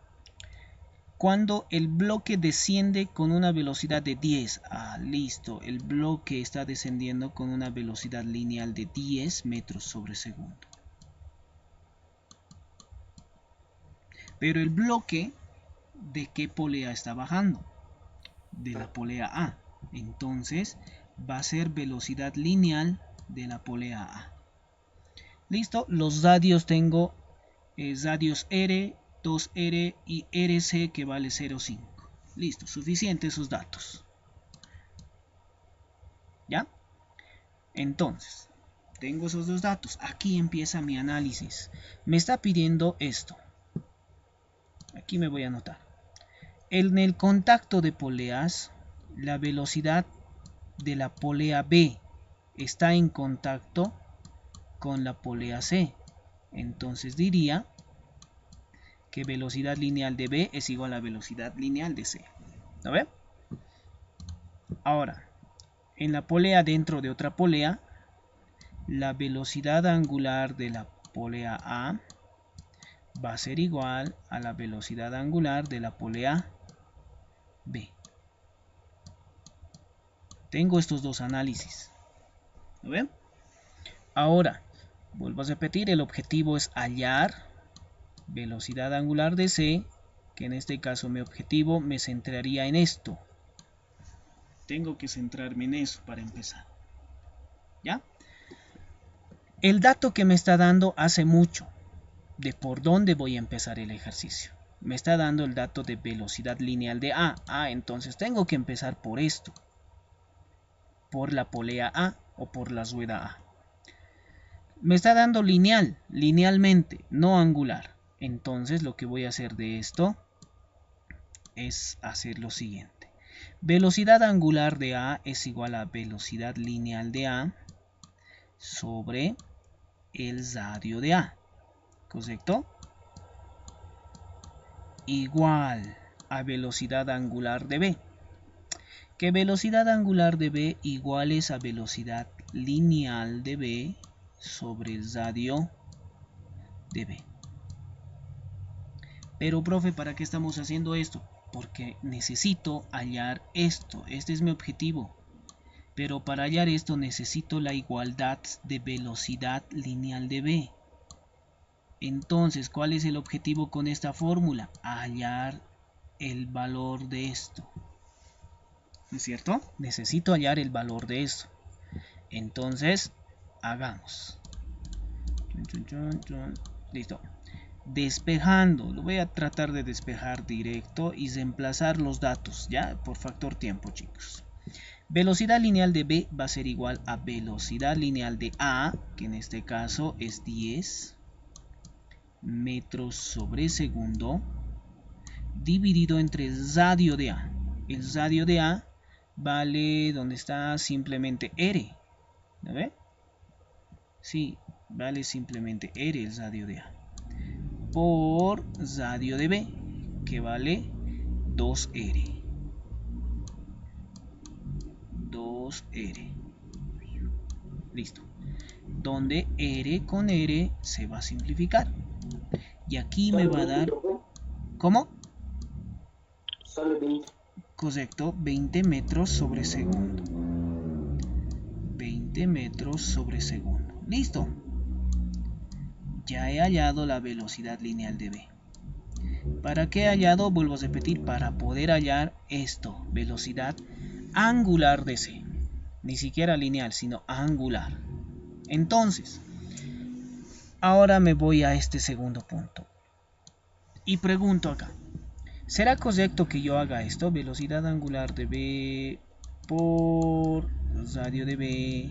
Cuando el bloque desciende con una velocidad de 10, listo, el bloque está descendiendo con una velocidad lineal de 10 metros sobre segundo. Pero el bloque, ¿de qué polea está bajando? De la polea A. Entonces va a ser velocidad lineal de la polea A. Listo, los radios tengo radios R, 2R y RC que vale 0,5. Listo, suficientes esos datos. ¿Ya? Entonces, tengo esos dos datos. Aquí empieza mi análisis. Me está pidiendo esto. Aquí me voy a anotar. En el contacto de poleas, la velocidad de la polea B está en contacto con la polea C. Entonces diría que velocidad lineal de B es igual a velocidad lineal de C. ¿Lo ven? Ahora, en la polea dentro de otra polea, la velocidad angular de la polea A va a ser igual a la velocidad angular de la polea B. Tengo estos dos análisis. ¿Lo ven? Ahora, vuelvo a repetir, el objetivo es hallar velocidad angular de C, que en este caso mi objetivo me centraría en esto. Tengo que centrarme en eso para empezar. ¿Ya? El dato que me está dando hace mucho de por dónde voy a empezar el ejercicio. Me está dando el dato de velocidad lineal de A. Entonces tengo que empezar por esto. Por la polea A o por la rueda A. Me está dando linealmente, no angular. Entonces lo que voy a hacer de esto es hacer lo siguiente. Velocidad angular de A es igual a velocidad lineal de A sobre el radio de A, ¿correcto? Igual a velocidad angular de B. Que velocidad angular de B igual es a velocidad lineal de B sobre el radio de B. Pero, profe, ¿para qué estamos haciendo esto? Porque necesito hallar esto. Este es mi objetivo. Pero para hallar esto necesito la igualdad de velocidad lineal de B. Entonces, ¿cuál es el objetivo con esta fórmula? Hallar el valor de esto. ¿No es cierto? Necesito hallar el valor de esto. Entonces, hagamos. Listo. Despejando. Lo voy a tratar de despejar directo y reemplazar los datos, ¿ya? Por factor tiempo, chicos. Velocidad lineal de B va a ser igual a velocidad lineal de A, que en este caso es 10 metros sobre segundo, dividido entre el radio de A. El radio de A vale, donde está simplemente R. ¿Lo ve? Sí, vale simplemente R el radio de A. Por radio de B, que vale 2R. 2R. Listo. Donde R con R se va a simplificar. Y aquí me va a dar... ¿Cómo? Sale 20. Correcto, 20 metros sobre segundo. 20 metros sobre segundo. Listo. Ya he hallado la velocidad lineal de B. ¿Para qué he hallado? Vuelvo a repetir, para poder hallar esto, velocidad angular de C. Ni siquiera lineal, sino angular. Entonces, ahora me voy a este segundo punto. Y pregunto acá. ¿Será correcto que yo haga esto? Velocidad angular de B por radio de B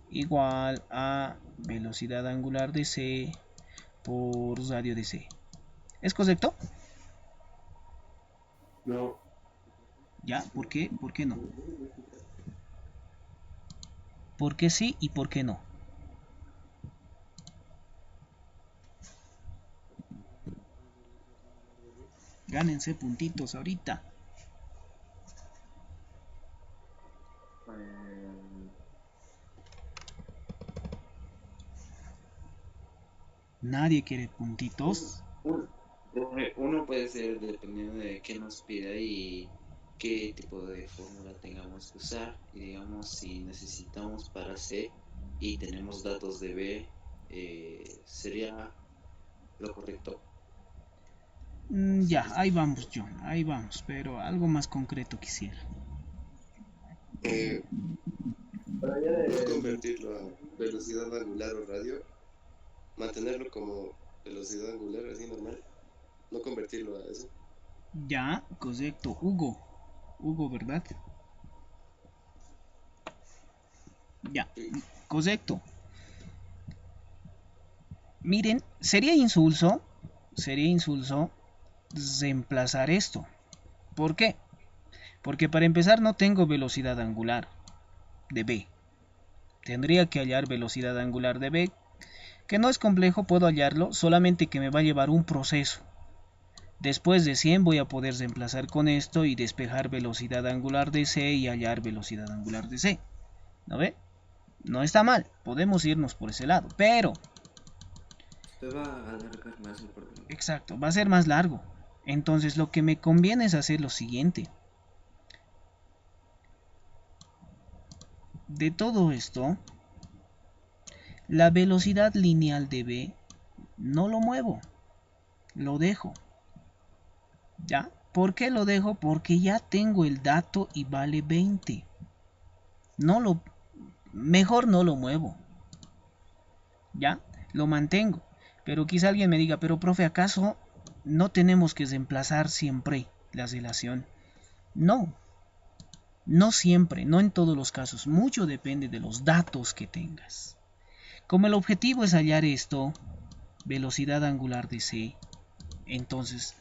igual a velocidad angular de C por radio de C. ¿Es correcto? No. ¿Ya? ¿Por qué? ¿Por qué no? ¿Por qué sí y por qué no? Gánense puntitos ahorita. Nadie quiere puntitos. Uno puede ser dependiendo de qué nos pida y qué tipo de fórmula tengamos que usar. Y digamos, si necesitamos para C y tenemos datos de B, sería lo correcto. Ya, ahí vamos, John. Ahí vamos. Pero algo más concreto quisiera. Para allá de... No convertirlo a velocidad angular o radio, mantenerlo como velocidad angular, así normal, no convertirlo a eso. Ya, correcto. Hugo. Hugo, ¿verdad? Ya, correcto. Miren, sería insulso reemplazar esto. ¿Por qué? Porque para empezar no tengo velocidad angular de B. Tendría que hallar velocidad angular de B, que no es complejo, puedo hallarlo, solamente que me va a llevar un proceso. Después de 100 voy a poder reemplazar con esto y despejar velocidad angular de C y hallar velocidad angular de C. ¿No ve? No está mal, podemos irnos por ese lado, pero... Se va a alargar más el problema. Exacto, va a ser más largo. Entonces lo que me conviene es hacer lo siguiente. De todo esto, la velocidad lineal de B no lo muevo, lo dejo. ¿Ya? ¿Por qué lo dejo? Porque ya tengo el dato y vale 20. Mejor no lo muevo. ¿Ya? Lo mantengo. Pero quizá alguien me diga, pero profe, ¿acaso no tenemos que reemplazar siempre la relación? No. No siempre, no en todos los casos. Mucho depende de los datos que tengas. Como el objetivo es hallar esto, velocidad angular de C, entonces,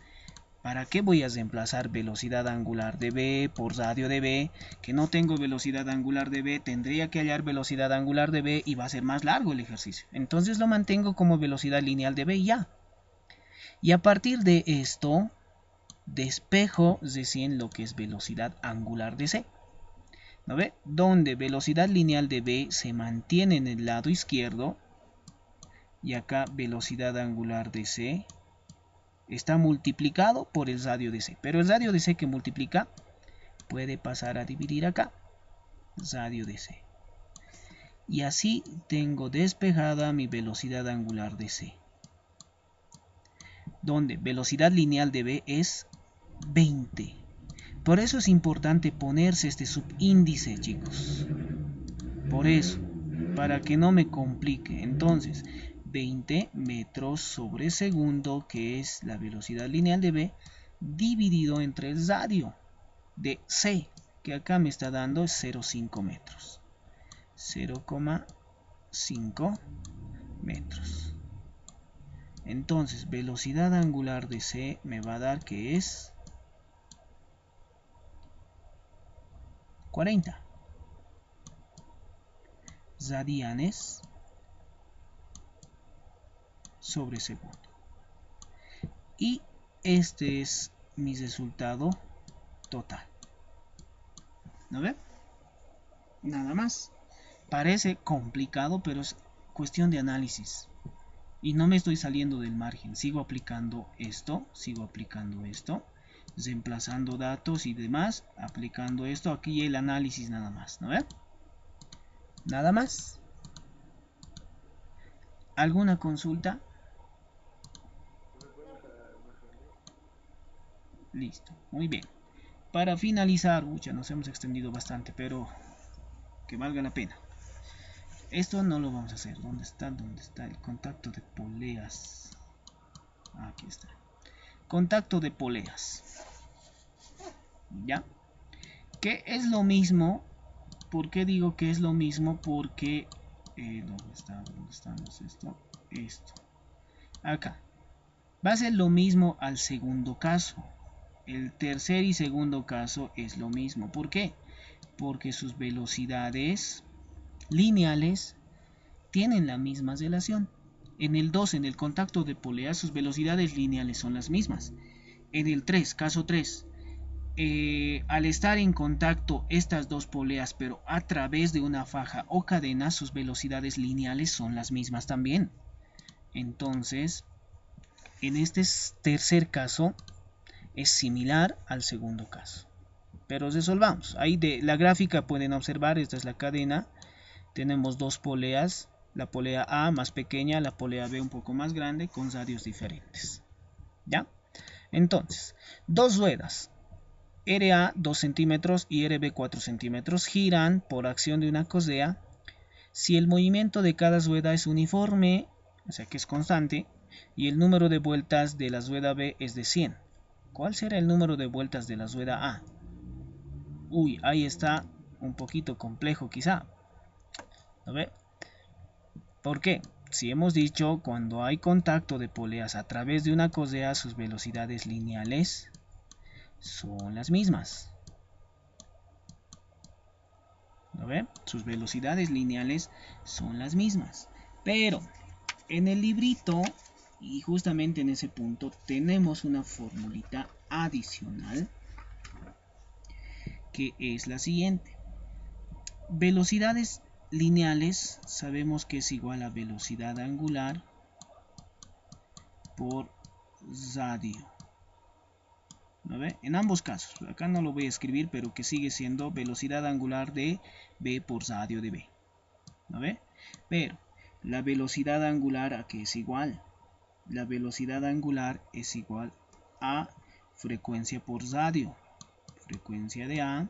¿Para qué voy a reemplazar velocidad angular de B por radio de B? Que no tengo velocidad angular de B, tendría que hallar velocidad angular de B y va a ser más largo el ejercicio. Entonces lo mantengo como velocidad lineal de B y ya. Y a partir de esto, despejo recién lo que es velocidad angular de C. ¿No ve? Donde velocidad lineal de B se mantiene en el lado izquierdo y acá velocidad angular de C está multiplicado por el radio de C. Pero el radio de C que multiplica puede pasar a dividir acá. Radio de C. Y así tengo despejada mi velocidad angular de C. Donde velocidad lineal de B es 20. Por eso es importante ponerse este subíndice, chicos. Por eso, para que no me complique. Entonces, 20 metros sobre segundo, que es la velocidad lineal de B, dividido entre el radio de C, que acá me está dando 0,5 metros. 0,5 metros. Entonces, velocidad angular de C me va a dar que es 40 radianes sobre segundo. Y este es mi resultado total. ¿No ven? Nada más. Parece complicado, pero es cuestión de análisis. Y no me estoy saliendo del margen. Sigo aplicando esto, reemplazando datos y demás, aplicando esto. Aquí el análisis nada más. ¿No ven? Nada más. ¿Alguna consulta? Listo, muy bien. Para finalizar, ya nos hemos extendido bastante, pero que valga la pena. Esto no lo vamos a hacer. ¿Dónde está? ¿Dónde está el contacto de poleas? Aquí está. Contacto de poleas. ¿Ya? Que es lo mismo. ¿Por qué digo que es lo mismo? Porque ¿dónde está? ¿Dónde estamos? Esto. Acá. Va a ser lo mismo al segundo caso. El tercer y segundo caso es lo mismo. ¿Por qué? Porque sus velocidades lineales tienen la misma relación. En el 2, en el contacto de poleas, sus velocidades lineales son las mismas. En el 3, caso 3, al estar en contacto estas dos poleas, pero a través de una faja o cadena, sus velocidades lineales son las mismas también. Entonces, en este tercer caso, es similar al segundo caso. Pero resolvamos. Ahí de la gráfica pueden observar, esta es la cadena. Tenemos dos poleas, la polea A más pequeña, la polea B un poco más grande, con radios diferentes. ¿Ya? Entonces, dos ruedas, RA 2 centímetros y RB 4 centímetros, giran por acción de una correa. Si el movimiento de cada rueda es uniforme, o sea que es constante, y el número de vueltas de la rueda B es de 100. ¿Cuál será el número de vueltas de la rueda A? Uy, ahí está un poquito complejo quizá. ¿Lo ve? ¿Por qué? Si hemos dicho, cuando hay contacto de poleas a través de una correa, sus velocidades lineales son las mismas. ¿Lo ve? Sus velocidades lineales son las mismas. Pero en el librito, y justamente en ese punto, tenemos una formulita adicional que es la siguiente. Velocidades lineales sabemos que es igual a velocidad angular por radio. ¿No ve? En ambos casos, acá no lo voy a escribir, pero que sigue siendo velocidad angular de B por radio de B. ¿No ve? Pero la velocidad angular a qué es igual. La velocidad angular es igual a frecuencia por radio. Frecuencia de A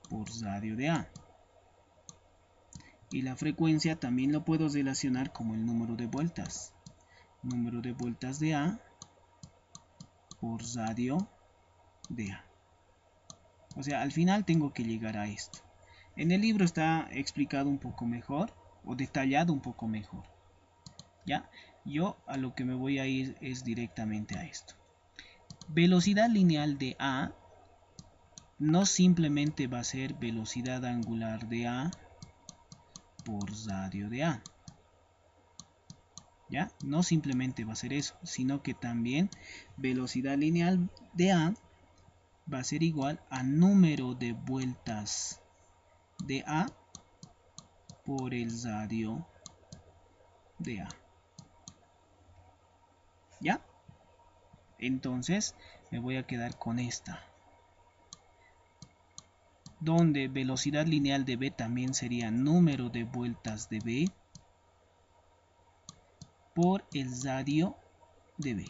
por radio de A. Y la frecuencia también lo puedo relacionar como el número de vueltas. Número de vueltas de A por radio de A. O sea, al final tengo que llegar a esto. En el libro está explicado un poco mejor o detallado un poco mejor. ¿Ya? Yo a lo que me voy a ir es directamente a esto. velocidad lineal de A no simplemente va a ser velocidad angular de A por radio de A. ¿Ya? No simplemente va a ser eso, sino que también velocidad lineal de A va a ser igual a número de vueltas de A por el radio de A. ¿Ya? Entonces me voy a quedar con esta, donde velocidad lineal de B también sería número de vueltas de B por el radio de B.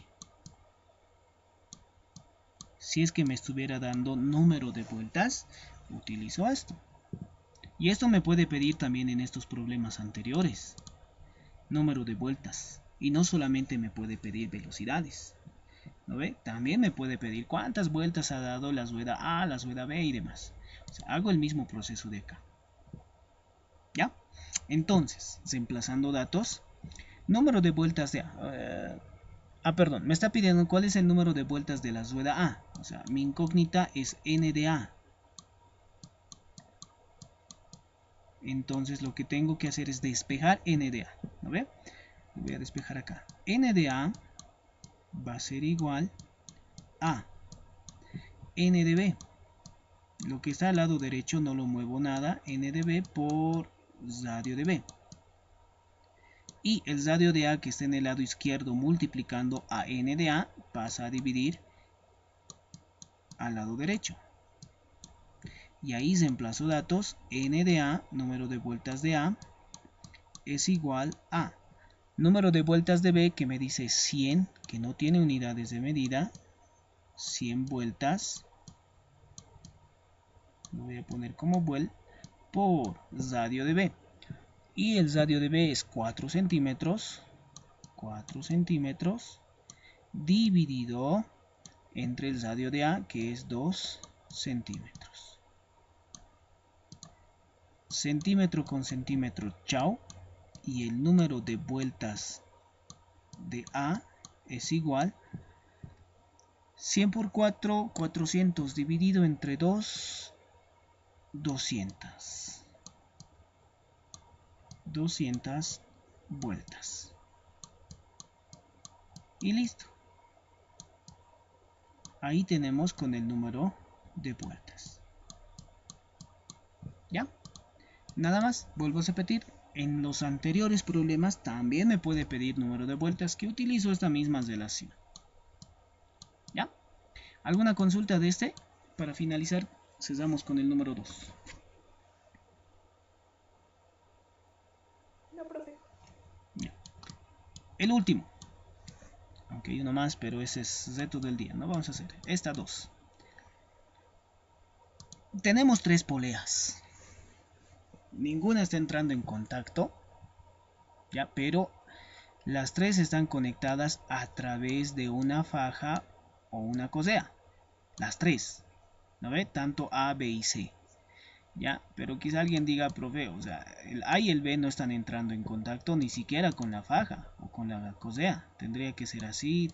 Si es que me estuviera dando número de vueltas, utilizo esto. Y esto me puede pedir también en estos problemas anteriores, número de vueltas. Y no solamente me puede pedir velocidades, ¿no ve? También me puede pedir cuántas vueltas ha dado la rueda A, la rueda B y demás. O sea, hago el mismo proceso de acá. ¿Ya? Entonces, reemplazando datos, número de vueltas de A. Perdón, me está pidiendo cuál es el número de vueltas de la rueda A. O sea, mi incógnita es N de A. Entonces lo que tengo que hacer es despejar N de A. ¿No ve? Lo voy a despejar acá. N de A va a ser igual a N de B. Lo que está al lado derecho no lo muevo nada. N de B por radio de B. Y el radio de A que está en el lado izquierdo multiplicando a N de A pasa a dividir al lado derecho. Y ahí reemplazo datos. N de A, número de vueltas de A, es igual a número de vueltas de B, que me dice 100, que no tiene unidades de medida. 100 vueltas. Lo voy a poner como vuel por radio de B. Y el radio de B es 4 centímetros. 4 centímetros dividido entre el radio de A, que es 2 centímetros. Centímetro con centímetro, chao. Y el número de vueltas de A es igual 100 por 4, 400 dividido entre 2, 200. 200 vueltas. Y listo. Ahí tenemos con el número de vueltas. ¿Ya? Nada más, vuelvo a repetir. En los anteriores problemas también me puede pedir número de vueltas, que utilizo esta misma relación. ¿Ya? ¿Alguna consulta de este? Para finalizar, cesamos con el número 2. No, profe. Ya. El último. Aunque hay uno más, pero ese es reto del día. No vamos a hacer esta 2. Tenemos 3 poleas. Ninguna está entrando en contacto, ya, pero las 3 están conectadas a través de una faja o una cosea. Las 3, ¿no ve? Tanto A, B y C. Ya, pero quizá alguien diga, profe, o sea, el A y el B no están entrando en contacto ni siquiera con la faja o con la cosea. Tendría que ser así,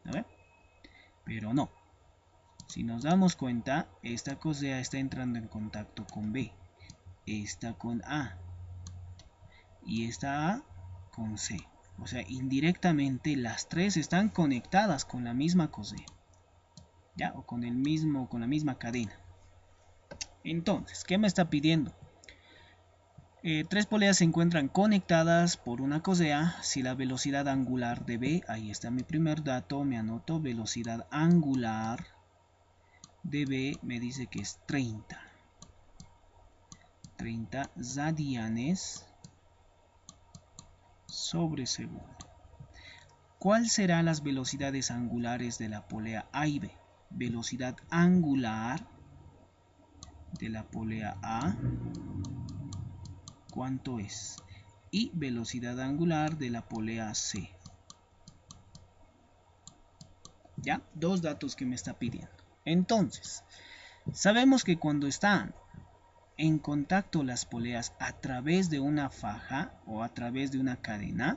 ¿no ve? Pero no. Si nos damos cuenta, esta cosea está entrando en contacto con B. Esta con A y esta A con C. O sea, indirectamente las 3 están conectadas con la misma cosea, ¿ya? O con la misma cadena. Entonces, ¿qué me está pidiendo? 3 poleas se encuentran conectadas por una cosea. Si la velocidad angular de B, ahí está mi primer dato, me anoto velocidad angular de B, me dice que es 30 radianes sobre segundo. ¿Cuál serán las velocidades angulares de la polea A y B? Velocidad angular de la polea A, ¿cuánto es? Y velocidad angular de la polea C. ¿Ya? 2 datos que me está pidiendo. Entonces, sabemos que cuando están en contacto las poleas a través de una faja o a través de una cadena,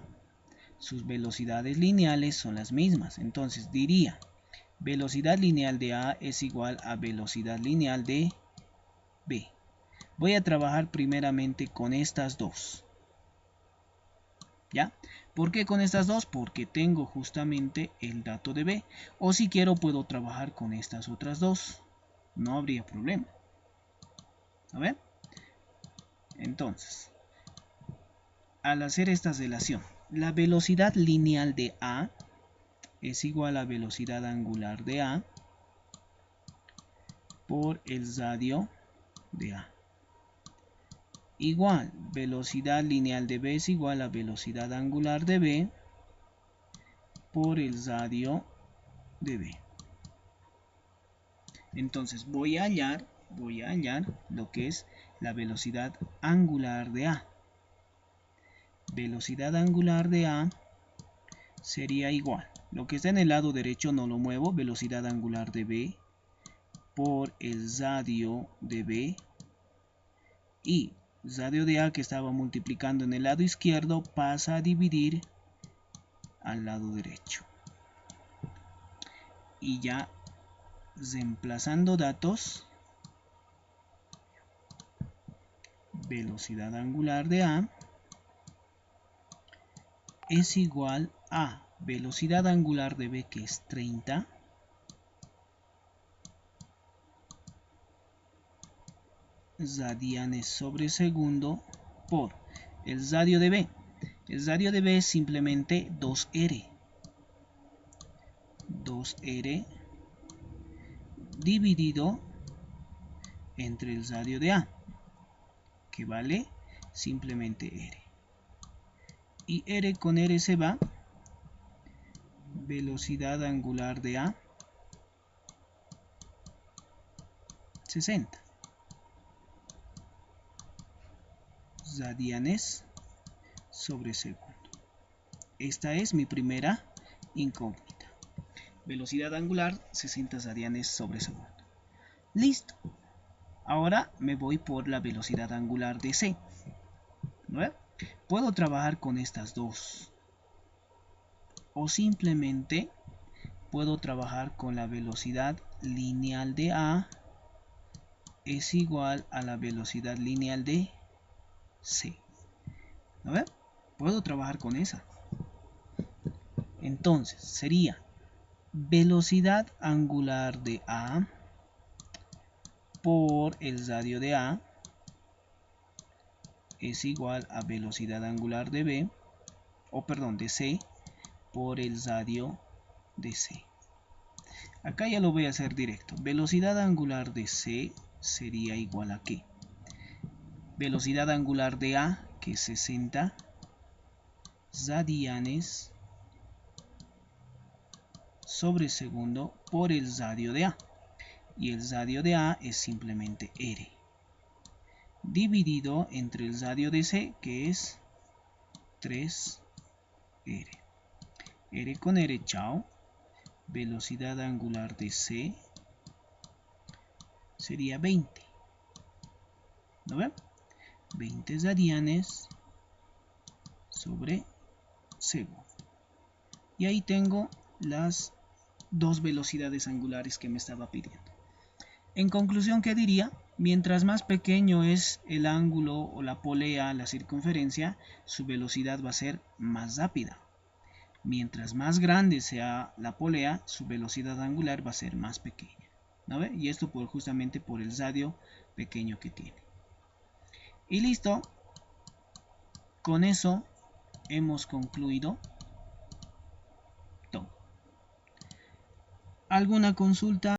sus velocidades lineales son las mismas. Entonces diría Velocidad lineal de A es igual a velocidad lineal de B. Voy a trabajar primeramente con estas dos. ¿Ya? ¿Por qué con estas dos? Porque tengo justamente el dato de B. O si quiero puedo trabajar con estas otras dos. No habría problema. ¿A ver? Entonces, al hacer esta relación, la velocidad lineal de A es igual a velocidad angular de A por el radio de A. Igual, velocidad lineal de B es igual a velocidad angular de B por el radio de B. Entonces voy a hallar lo que es la velocidad angular de A. Velocidad angular de A sería igual. Lo que está en el lado derecho no lo muevo. Velocidad angular de B por el radio de B. Y radio de A que estaba multiplicando en el lado izquierdo pasa a dividir al lado derecho. Y ya reemplazando datos, velocidad angular de A es igual a velocidad angular de B, que es 30, radianes sobre segundo por el radio de B. El radio de B es simplemente 2R. 2R dividido entre el radio de A, que vale simplemente R. Y R con R se va. Velocidad angular de A 60 radianes sobre segundo. Esta es mi primera incógnita. Velocidad angular 60 radianes sobre segundo. Listo. Ahora me voy por la velocidad angular de C. ¿No? Puedo trabajar con estas dos. O simplemente puedo trabajar con la velocidad lineal de A es igual a la velocidad lineal de C. ¿No ven? Puedo trabajar con esa. Entonces sería velocidad angular de A por el radio de A es igual a velocidad angular de B, o perdón, de C por el radio de C. Acá ya lo voy a hacer directo. Velocidad angular de C sería igual a ¿qué? Velocidad angular de A, que es 60 radianes sobre segundo por el radio de A. Y el radio de A es simplemente R. Dividido entre el radio de C, que es 3R. R con R, chao. Velocidad angular de C sería 20. ¿No ven? 20 radianes sobre segundo. Y ahí tengo las dos velocidades angulares que me estaba pidiendo. En conclusión, ¿qué diría? Mientras más pequeño es el ángulo o la polea, la circunferencia, su velocidad va a ser más rápida. Mientras más grande sea la polea, su velocidad angular va a ser más pequeña. ¿No ve? Y esto justamente por el radio pequeño que tiene. Y listo. Con eso hemos concluido todo. ¿Alguna consulta?